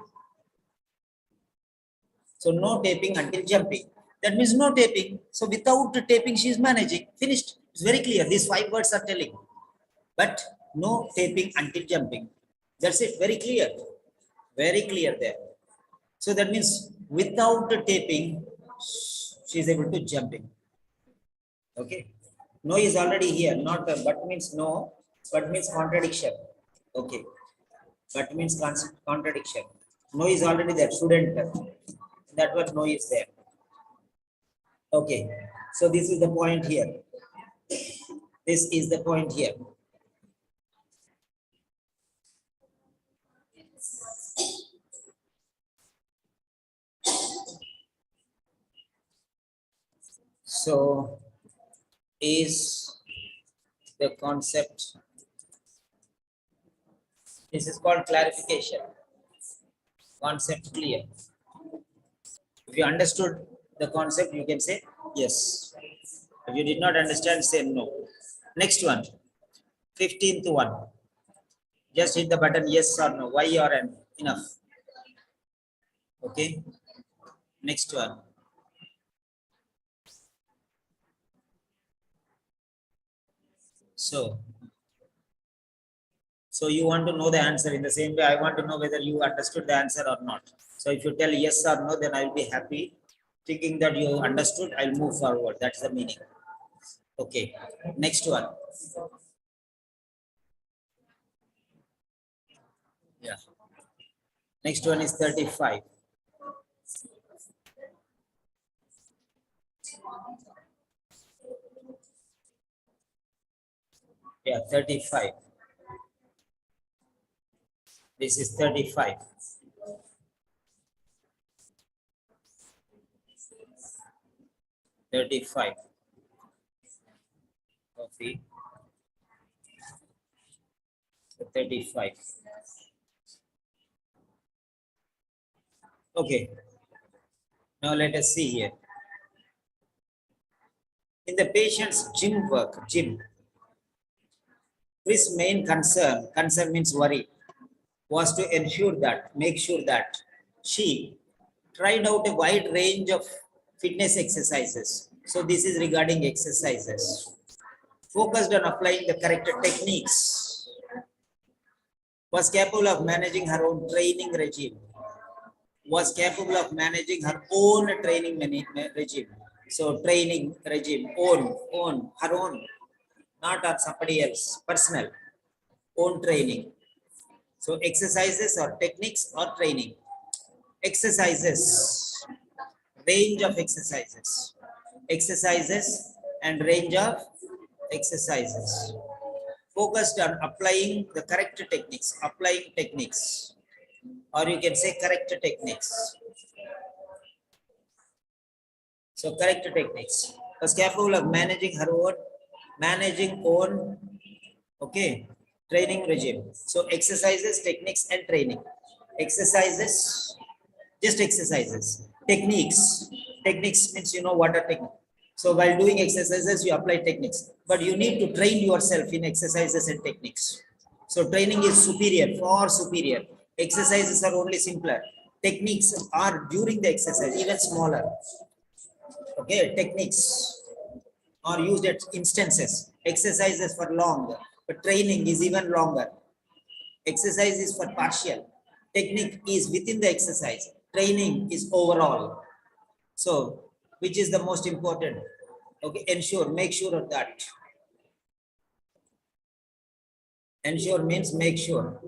So no taping until jumping. That means no taping. So without taping, she is managing. Finished. It's very clear. These 5 words are telling. But no taping until jumping. That's it. Very clear. Very clear there. So that means without the taping, she is able to jumping. Okay. No is already here. Not but means no. But means contradiction. Okay. But means contradiction. No is already there. Shouldn't. That what no is there. Okay. So this is the point here. This is the point here. So is the concept, this is called clarification. Concept clear. If you understood the concept, you can say yes. If you did not understand, say no. Next one, 15th one. Just hit the button yes or no, y or n, enough. Okay. Next one. So you want to know the answer in the same way I want to know whether you understood the answer or not. So if you tell yes or no, then I will be happy. Thinking that you understood, I'll move forward. That's the meaning. Okay. Next one. Yeah. Next one is 35. Yeah, 35. This is 35. Coffee. 35. Okay. Now let us see here. In the patient's gym work, Chris' main concern means worry, was to ensure that, make sure that she tried out a wide range of fitness exercises. So this is regarding exercises. Focused on applying the correct techniques. Was capable of managing her own training regime. Was capable of managing her own training regime. So training regime, own, her own, not on somebody else, personal, own training. So exercises or techniques or training. Exercises, range of exercises. Exercises and range of exercises. Focused on applying the correct techniques, or you can say correct techniques. So correct techniques. Was capable of managing her own, okay, training regime. So exercises, techniques, and training. Exercises, just exercises. Techniques means you know what are techniques. So while doing exercises, you apply techniques, but you need to train yourself in exercises and techniques. So training is superior, far superior. Exercises are only simpler. Techniques are during the exercise, even smaller. Okay, techniques are used at instances. Exercises for long, but training is even longer. Exercise is for partial. Technique is within the exercise. Training is overall. So, which is the most important? Okay, ensure, make sure of that. Ensure means make sure.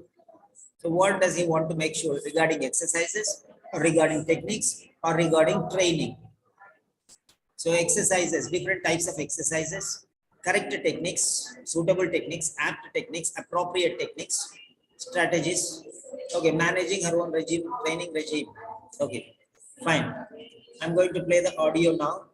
So what does he want to make sure regarding exercises, or regarding techniques, or regarding training? So exercises, different types of exercises, correct techniques, suitable techniques, apt techniques, appropriate techniques, strategies. Okay, managing her own regime, training regime. Okay, fine. I'm going to play the audio now.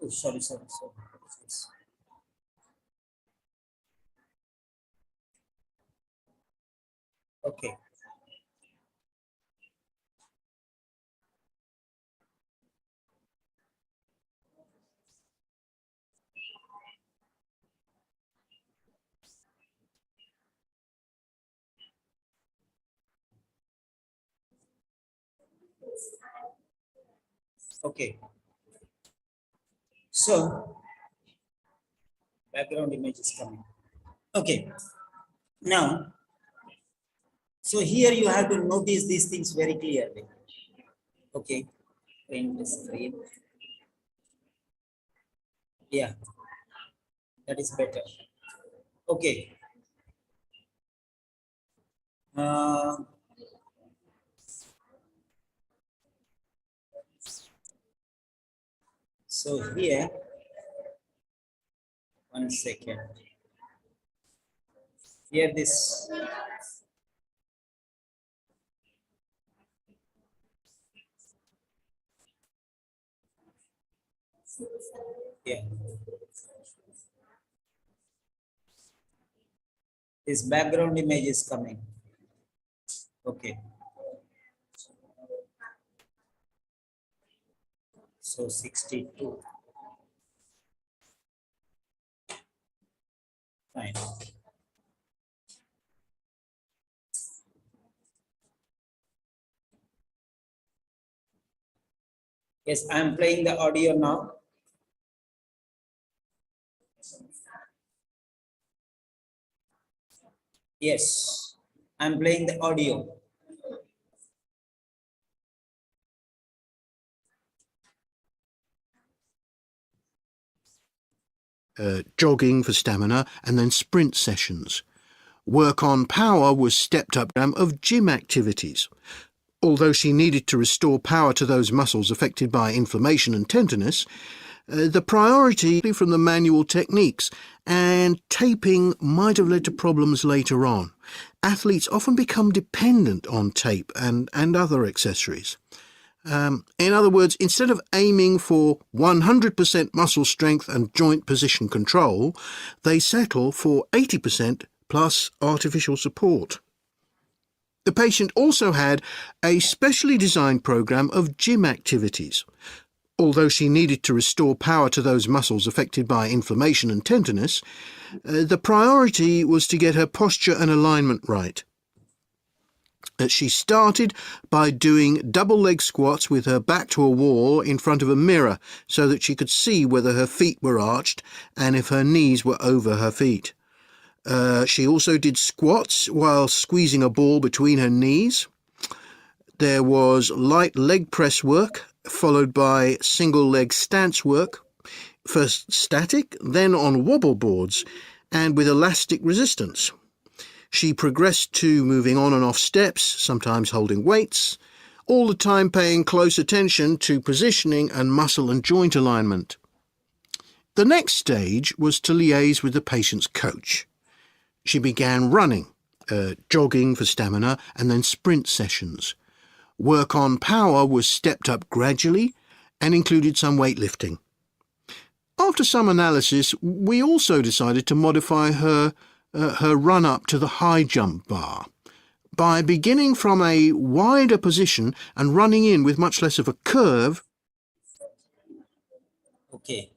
Oh, sorry. What is this? Okay. Okay. So background image is coming. Okay. Now, so here you have to notice these things very clearly. Okay. Print the screen. Yeah, that is better. Okay. So here, 1 second. Here this. Yeah. This background image is coming. Okay. So 62. Fine. Yes, I am playing the audio now. Yes, I'm playing the audio. Jogging for stamina, and then sprint sessions. Work on power was stepped up of gym activities. Although she needed to restore power to those muscles affected by inflammation and tenderness, the priority from the manual techniques, and taping might have led to problems later on. Athletes often become dependent on tape and other accessories. In other words, instead of aiming for 100% muscle strength and joint position control, they settle for 80% plus artificial support. The patient also had a specially designed program of gym activities. Although she needed to restore power to those muscles affected by inflammation and tenderness, the priority was to get her posture and alignment right. She started by doing double leg squats with her back to a wall in front of a mirror so that she could see whether her feet were arched and if her knees were over her feet. She also did squats while squeezing a ball between her knees. There was light leg press work, followed by single leg stance work, first static, then on wobble boards and with elastic resistance. She progressed to moving on and off steps, sometimes holding weights, all the time paying close attention to positioning and muscle and joint alignment. The next stage was to liaise with the patient's coach. She began running, jogging for stamina, and then sprint sessions. Work on power was stepped up gradually and included some weightlifting. After some analysis, we also decided to modify her run up to the high jump bar by beginning from a wider position and running in with much less of a curve. Okay.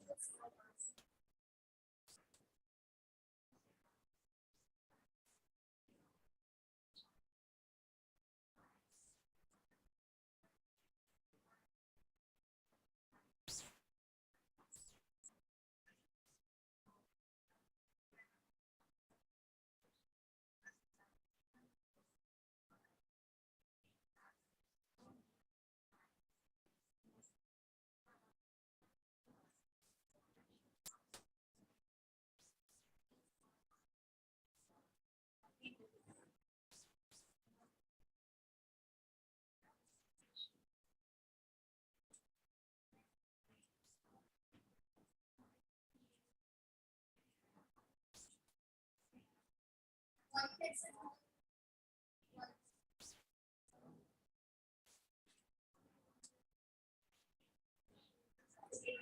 Okay.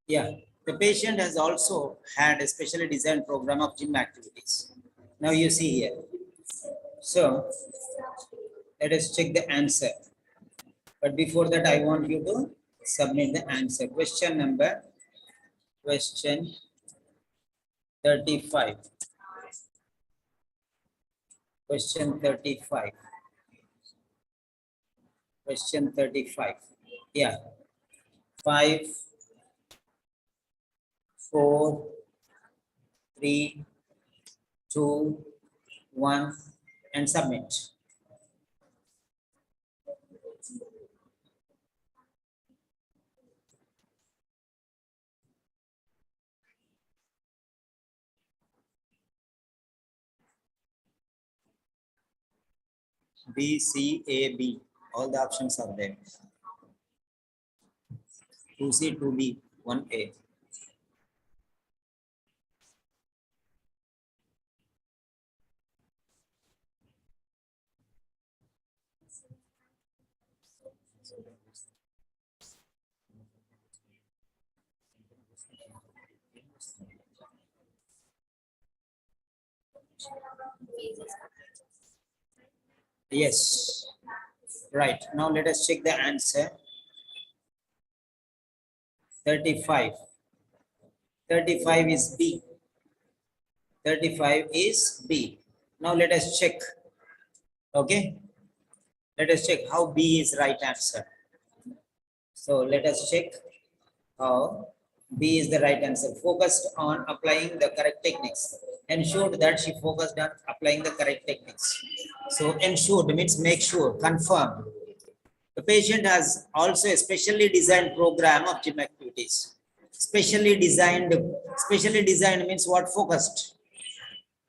Yeah, the patient has also had a specially designed program of gym activities. Now you see here. So let us check the answer. But before that, I want you to submit the answer. Question 35. Question 35. Question 35. Yeah. 5, 4, 3, 2, 1, and submit. B, C, A, B. All the options are there. 2C, 2B, 1A. Yes. Right. Now let us check the answer. 35. 35 is B. 35 is B. Now let us check. Okay. Let us check how B is right answer. So let us check how B is the right answer. Focused on applying the correct techniques. Ensured that she focused on applying the correct techniques. So ensured means make sure, confirm. The patient has also a specially designed program of gym activities. Specially designed means what? Focused.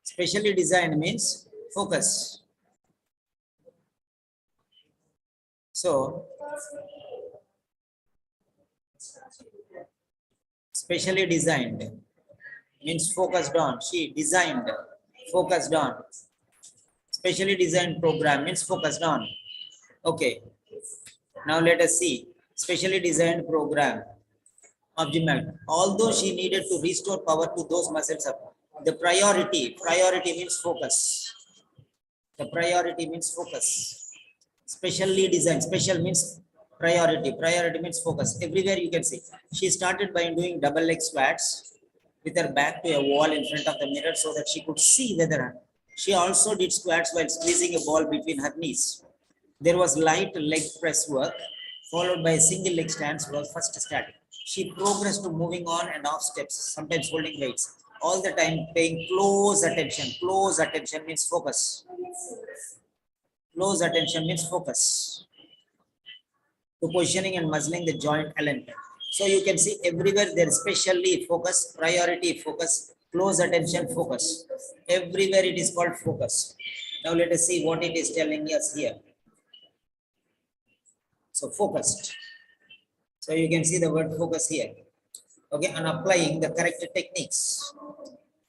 Specially designed means focus. So specially designed means focused on. She designed, focused on. Specially designed program means focused on. Okay. Now let us see. Specially designed program of gym activity. Although she needed to restore power to those muscles up, the priority means focus. The priority means focus. Specially designed. Special means priority. Priority means focus. Everywhere you can see. She started by doing double leg squats with her back to a wall in front of the mirror so that she could see whether. She also did squats while squeezing a ball between her knees. There was light leg press work, followed by a single leg stance was first started. She progressed to moving on and off steps, sometimes holding weights. all the time paying close attention. Close attention means focus. Close attention means focus. To positioning and muzzling the joint alignment. So you can see everywhere there is specially focus, priority focus, close attention focus. Everywhere it is called focus. Now let us see what it is telling us here. So focused. So you can see the word focus here. Okay, and applying the correct techniques.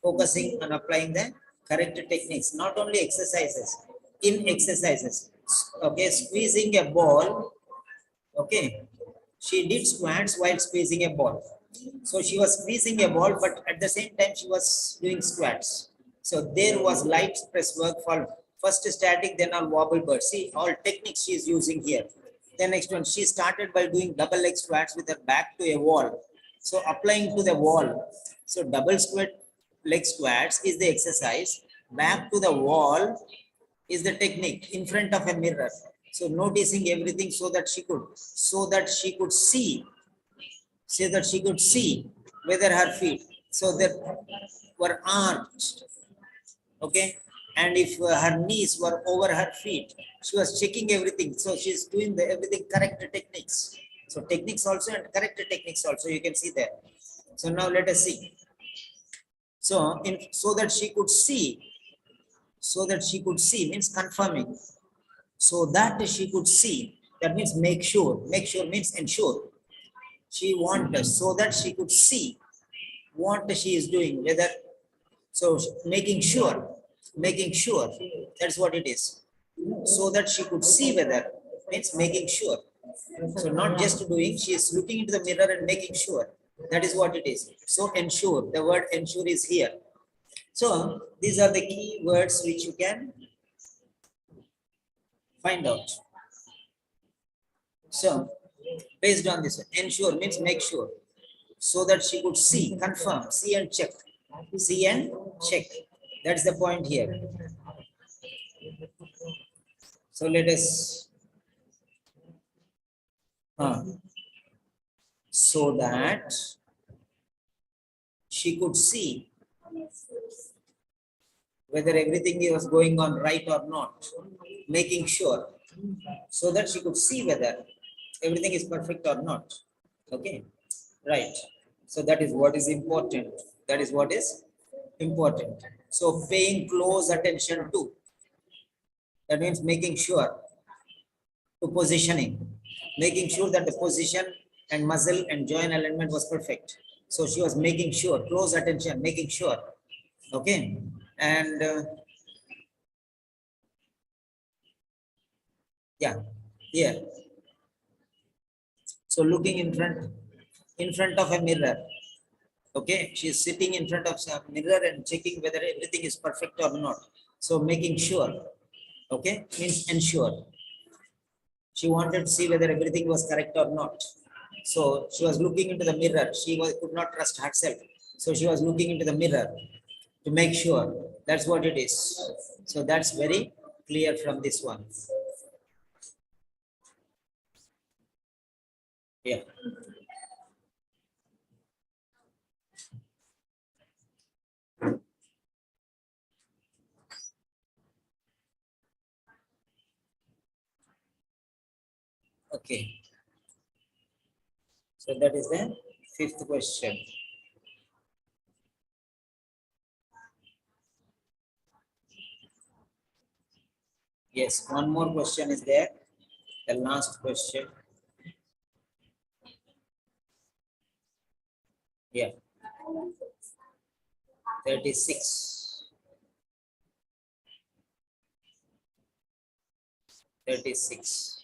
Focusing and applying the correct techniques, not only exercises, in exercises. Okay, squeezing a ball. Okay, she did squats while squeezing a ball. So she was squeezing a ball, but at the same time she was doing squats. So there was light press work for first static, then on wobble bird. See all techniques she is using here. The next one, she started by doing double leg squats with her back to a wall. So applying to the wall. So double squat leg squats is the exercise. Back to the wall is the technique in front of a mirror. So noticing everything so that she could see whether her feet so that were arched. Okay, and if her knees were over her feet, she was checking everything. So she's doing the everything correct techniques. So techniques also and correct techniques also you can see there. So now let us see. So so that she could see means confirming. So that she could see, that means make sure. Make sure means ensure. She wanted so that she could see what she is doing, whether so making sure, that's what it is. So that she could see whether means making sure. So not just doing, she is looking into the mirror and making sure. That is what it is. So ensure, the word ensure is here. So these are the key words which you can find out. So based on this, ensure means make sure. So that she could see, confirm, see and check. See and check. That's the point here. So let us so that she could see whether everything was going on right or not, making sure, so that she could see whether everything is perfect or not. Okay, right. So that is what is important. That is what is important. So paying close attention to, that means making sure, to positioning, making sure that the position and muscle and joint alignment was perfect. So she was making sure, close attention, making sure. Okay, and yeah, here. So looking in front of a mirror. Okay, she is sitting in front of a mirror and checking whether everything is perfect or not. So making sure. Okay, means ensure. She wanted to see whether everything was correct or not. So she was looking into the mirror. She could not trust herself. So she was looking into the mirror to make sure. That's what it is. So that's very clear from this one. Yeah. Okay. So that is the fifth question. Yes, one more question is there. The last question. Yeah. 36. 36.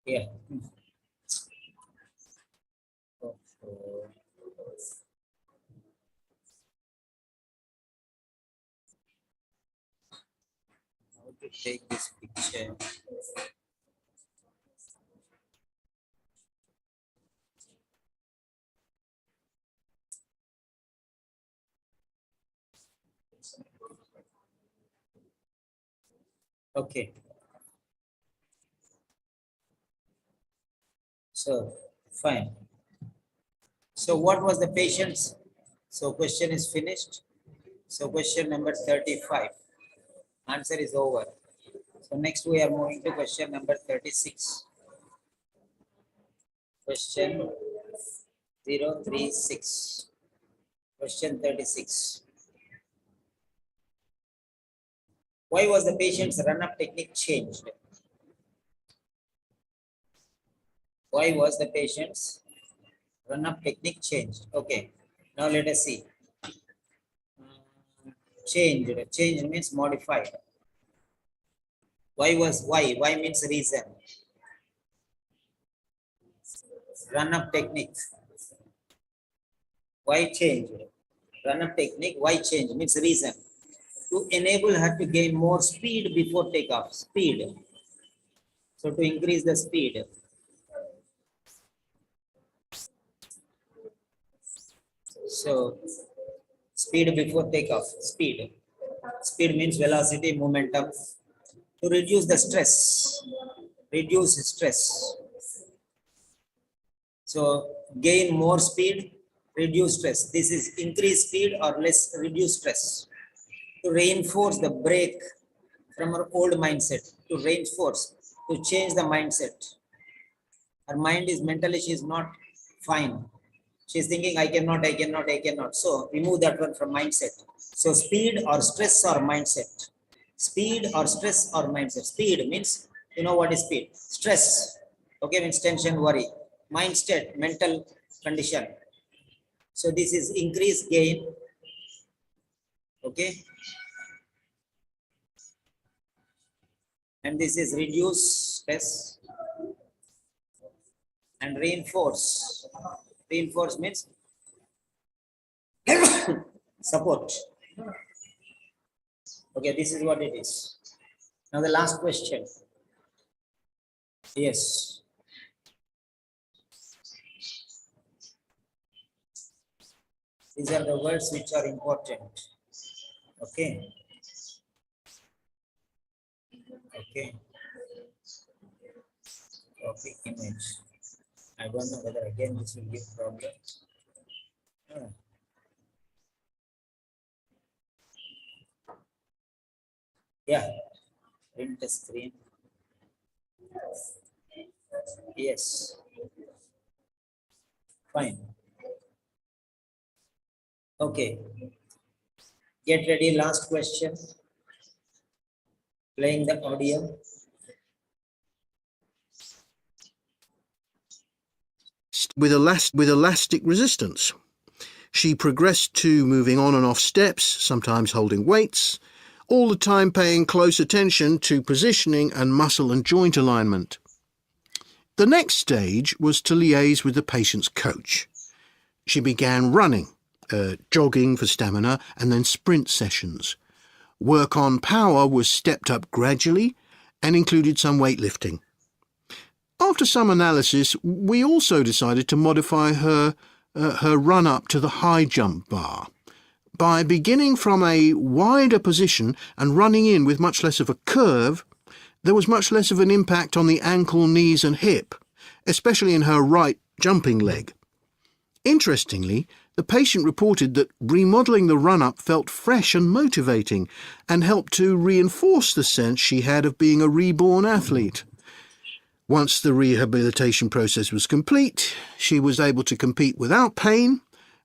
Yeah. How to take this picture? Okay. So, fine. So what was the patient's? So question is finished. So question number 35. Answer is over. So next we are moving to question number 36. Question 036. Question 36. Why was the patient's run-up technique changed? Why was the patient's run-up technique changed? Okay. Now let us see. Changed. Changed means modified. Why was why? Why means reason. Run-up technique. Why changed? Run-up technique. Why change means reason. To enable her to gain more speed before takeoff. Speed. So to increase the speed. So speed before takeoff. Speed. Speed means velocity, momentum. To reduce the stress. Reduce stress. So gain more speed, reduce stress. This is increase speed or less reduce stress. To reinforce the break from her old mindset. To reinforce, to change the mindset. Her mind is mentally, she is not fine. She is thinking, I cannot, I cannot, I cannot. So remove that one from mindset. So speed or stress or mindset. Speed or stress or mindset. Speed means, you know what is speed? Stress. Okay, means tension, worry. Mind state, mental condition. So this is increase gain. Okay. And this is reduce stress and reinforce. Reinforce means support. Okay, this is what it is. Now the last question. Yes. These are the words which are important. Okay. Okay. Copy image. I don't know whether again this will give problem. Yeah. Print the screen. Yes. Fine. Okay. Get ready. Last question. Playing the audio. With elastic resistance. She progressed to moving on and off steps, sometimes holding weights, all the time paying close attention to positioning and muscle and joint alignment. The next stage was to liaise with the patient's coach. She began running, jogging for stamina, and then sprint sessions. Work on power was stepped up gradually and included some weightlifting. After some analysis, we also decided to modify her run-up to the high jump bar. By beginning from a wider position and running in with much less of a curve, there was much less of an impact on the ankle, knees and hip, especially in her right jumping leg. Interestingly, the patient reported that remodelling the run-up felt fresh and motivating and helped to reinforce the sense she had of being a reborn athlete. Once the rehabilitation process was complete, she was able to compete without pain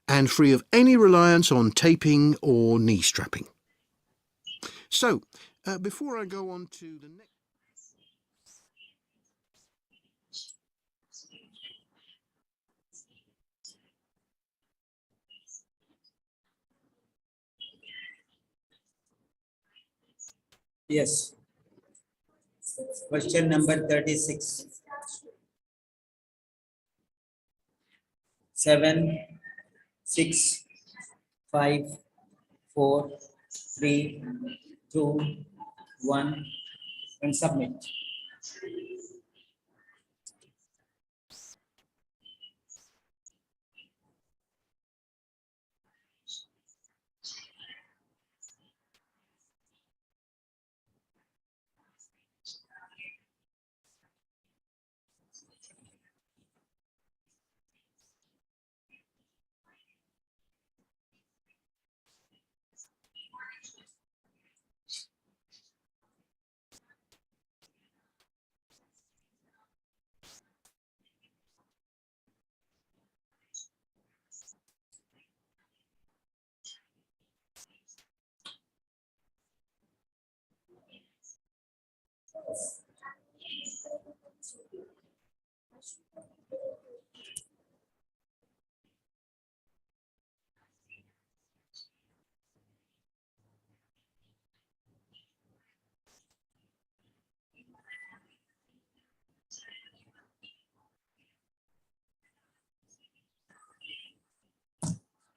and free of any reliance on taping or knee strapping. So, before I go on to the next... Yes. Question number 36. 7, 6, 5, 4, 3, 2, 1, and submit.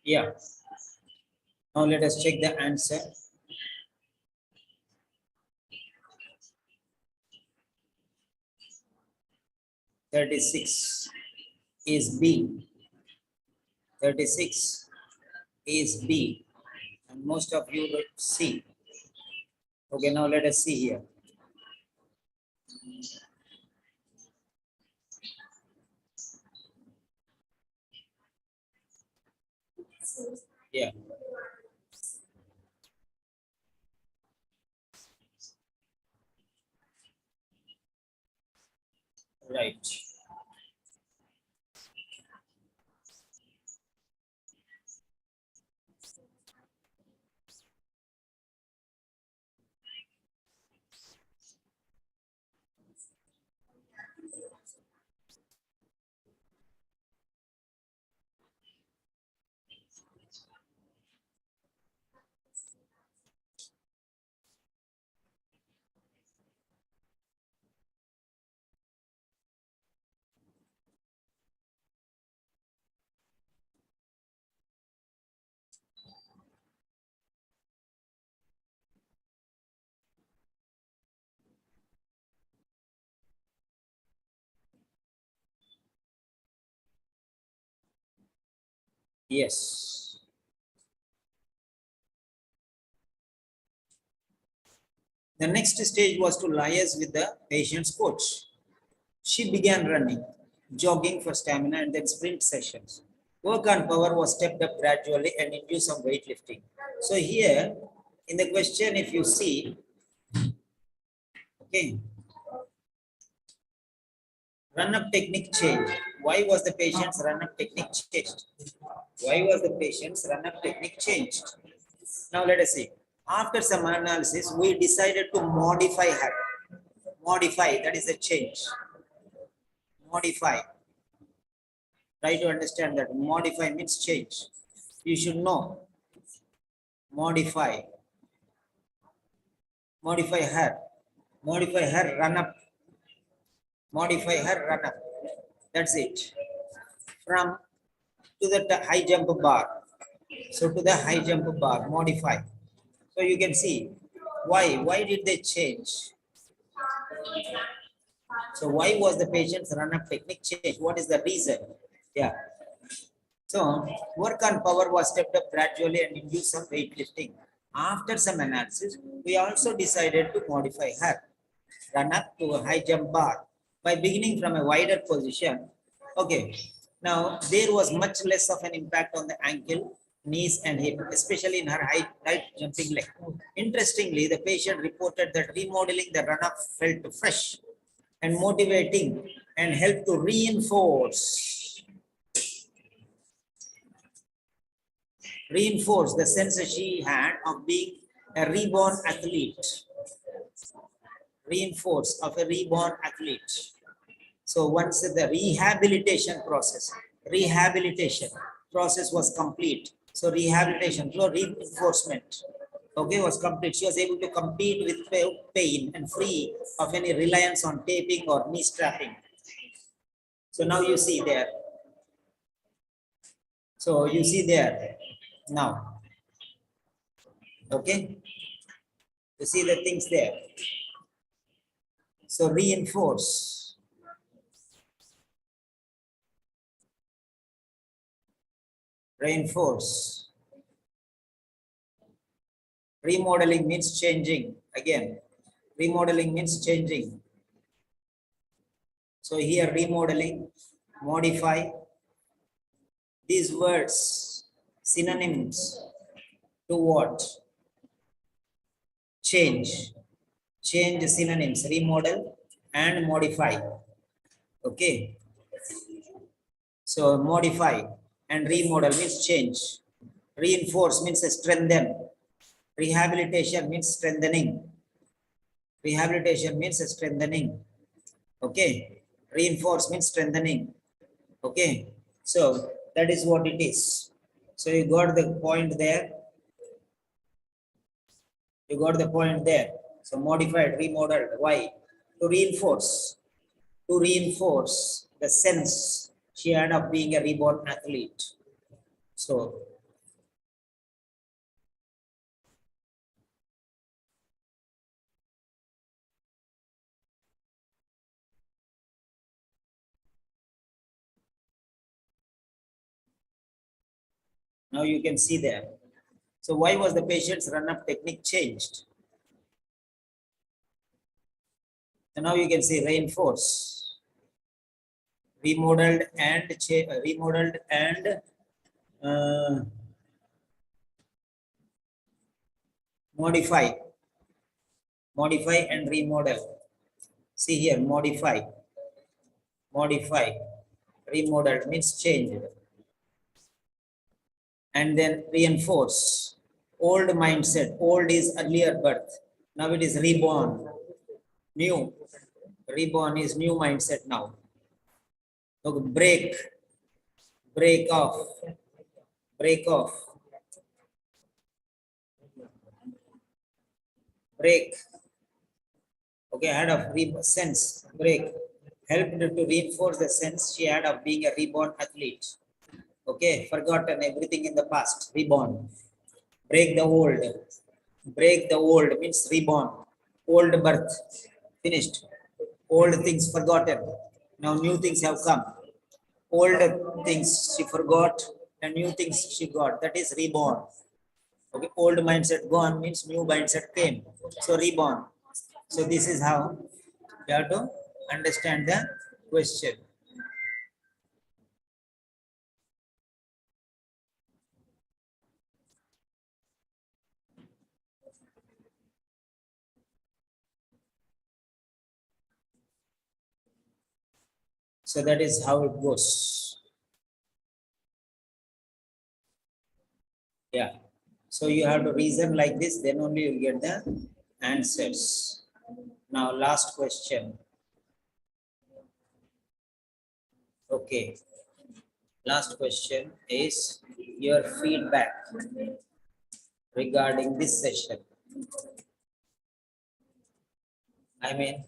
Yeah. Now let us check the answer. "36 is B. 36 is B. And most of you wrote C. Okay, now let us see here. Yeah. Right. Yes. The next stage was to liaise with the patient's coach. She began running, jogging for stamina, and then sprint sessions. Work on power was stepped up gradually and into some weightlifting. So here, in the question, if you see, okay, run-up technique changed. Why was the patient's run-up technique changed? Why was the patient's run-up technique changed? Now let us see. After some analysis, we decided to modify her. Modify, that is a change. Modify. Try to understand that. Modify means change. You should know. Modify. Modify her. Modify her run-up. Modify her run-up. That's it. From to the high jump bar. So to the high jump bar, modify. So you can see why. Why did they change? So why was the patient's run-up technique changed? What is the reason? Yeah. So work on power was stepped up gradually and induced some weightlifting. After some analysis, we also decided to modify her run up to a high jump bar by beginning from a wider position. Okay. Now there was much less of an impact on the ankle, knees and hip, especially in her high jumping leg. Interestingly, the patient reported that remodeling the run up felt fresh and motivating and helped to reinforce the sense she had of being a reborn athlete. Reinforce of a reborn athlete. So once the rehabilitation process was complete. So rehabilitation, so reinforcement, okay, was complete. She was able to compete with pain and free of any reliance on taping or knee strapping. So now you see there. So you see there now. Okay. You see the things there. So reinforce. Reinforce. Remodeling means changing. Again, remodeling means changing. So here remodeling, modify. These words, synonyms to what? Change. Change synonyms, remodel and modify. Okay. So modify and remodel means change. Reinforce means strengthen. Rehabilitation means strengthening. Rehabilitation means strengthening. Okay. Reinforce means strengthening. Okay. So that is what it is. So you got the point there. You got the point there. So modified, remodeled. Why? To reinforce. To reinforce the sense she had of being a reborn athlete. So now you can see there. So why was the patient's run-up technique changed? So now you can see reinforce, remodeled and uh, modify and remodel. See here, modify, remodeled means changed, and then reinforce. Old mindset. Old is earlier birth. Now it is reborn. New. Reborn is new mindset now. So break off. Break. Okay, had of sense. Break. Helped to reinforce the sense she had of being a reborn athlete. Okay, forgotten everything in the past. Reborn. Break the old. Break the old means reborn. Old birth. Finished. Old things forgotten. Now new things have come. Old things she forgot and new things she got. That is reborn. Okay, old mindset gone means new mindset came. So reborn. So this is how you have to understand the question. So that is how it goes. Yeah. So you have to reason like this, then only you get the answers. Now, last question. Okay. Last question is your feedback regarding this session. I mean,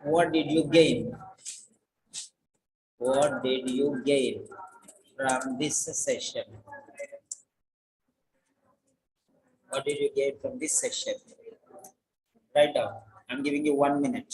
what did you gain? What did you gain from this session? What did you gain from this session? Write down. I'm giving you 1 minute.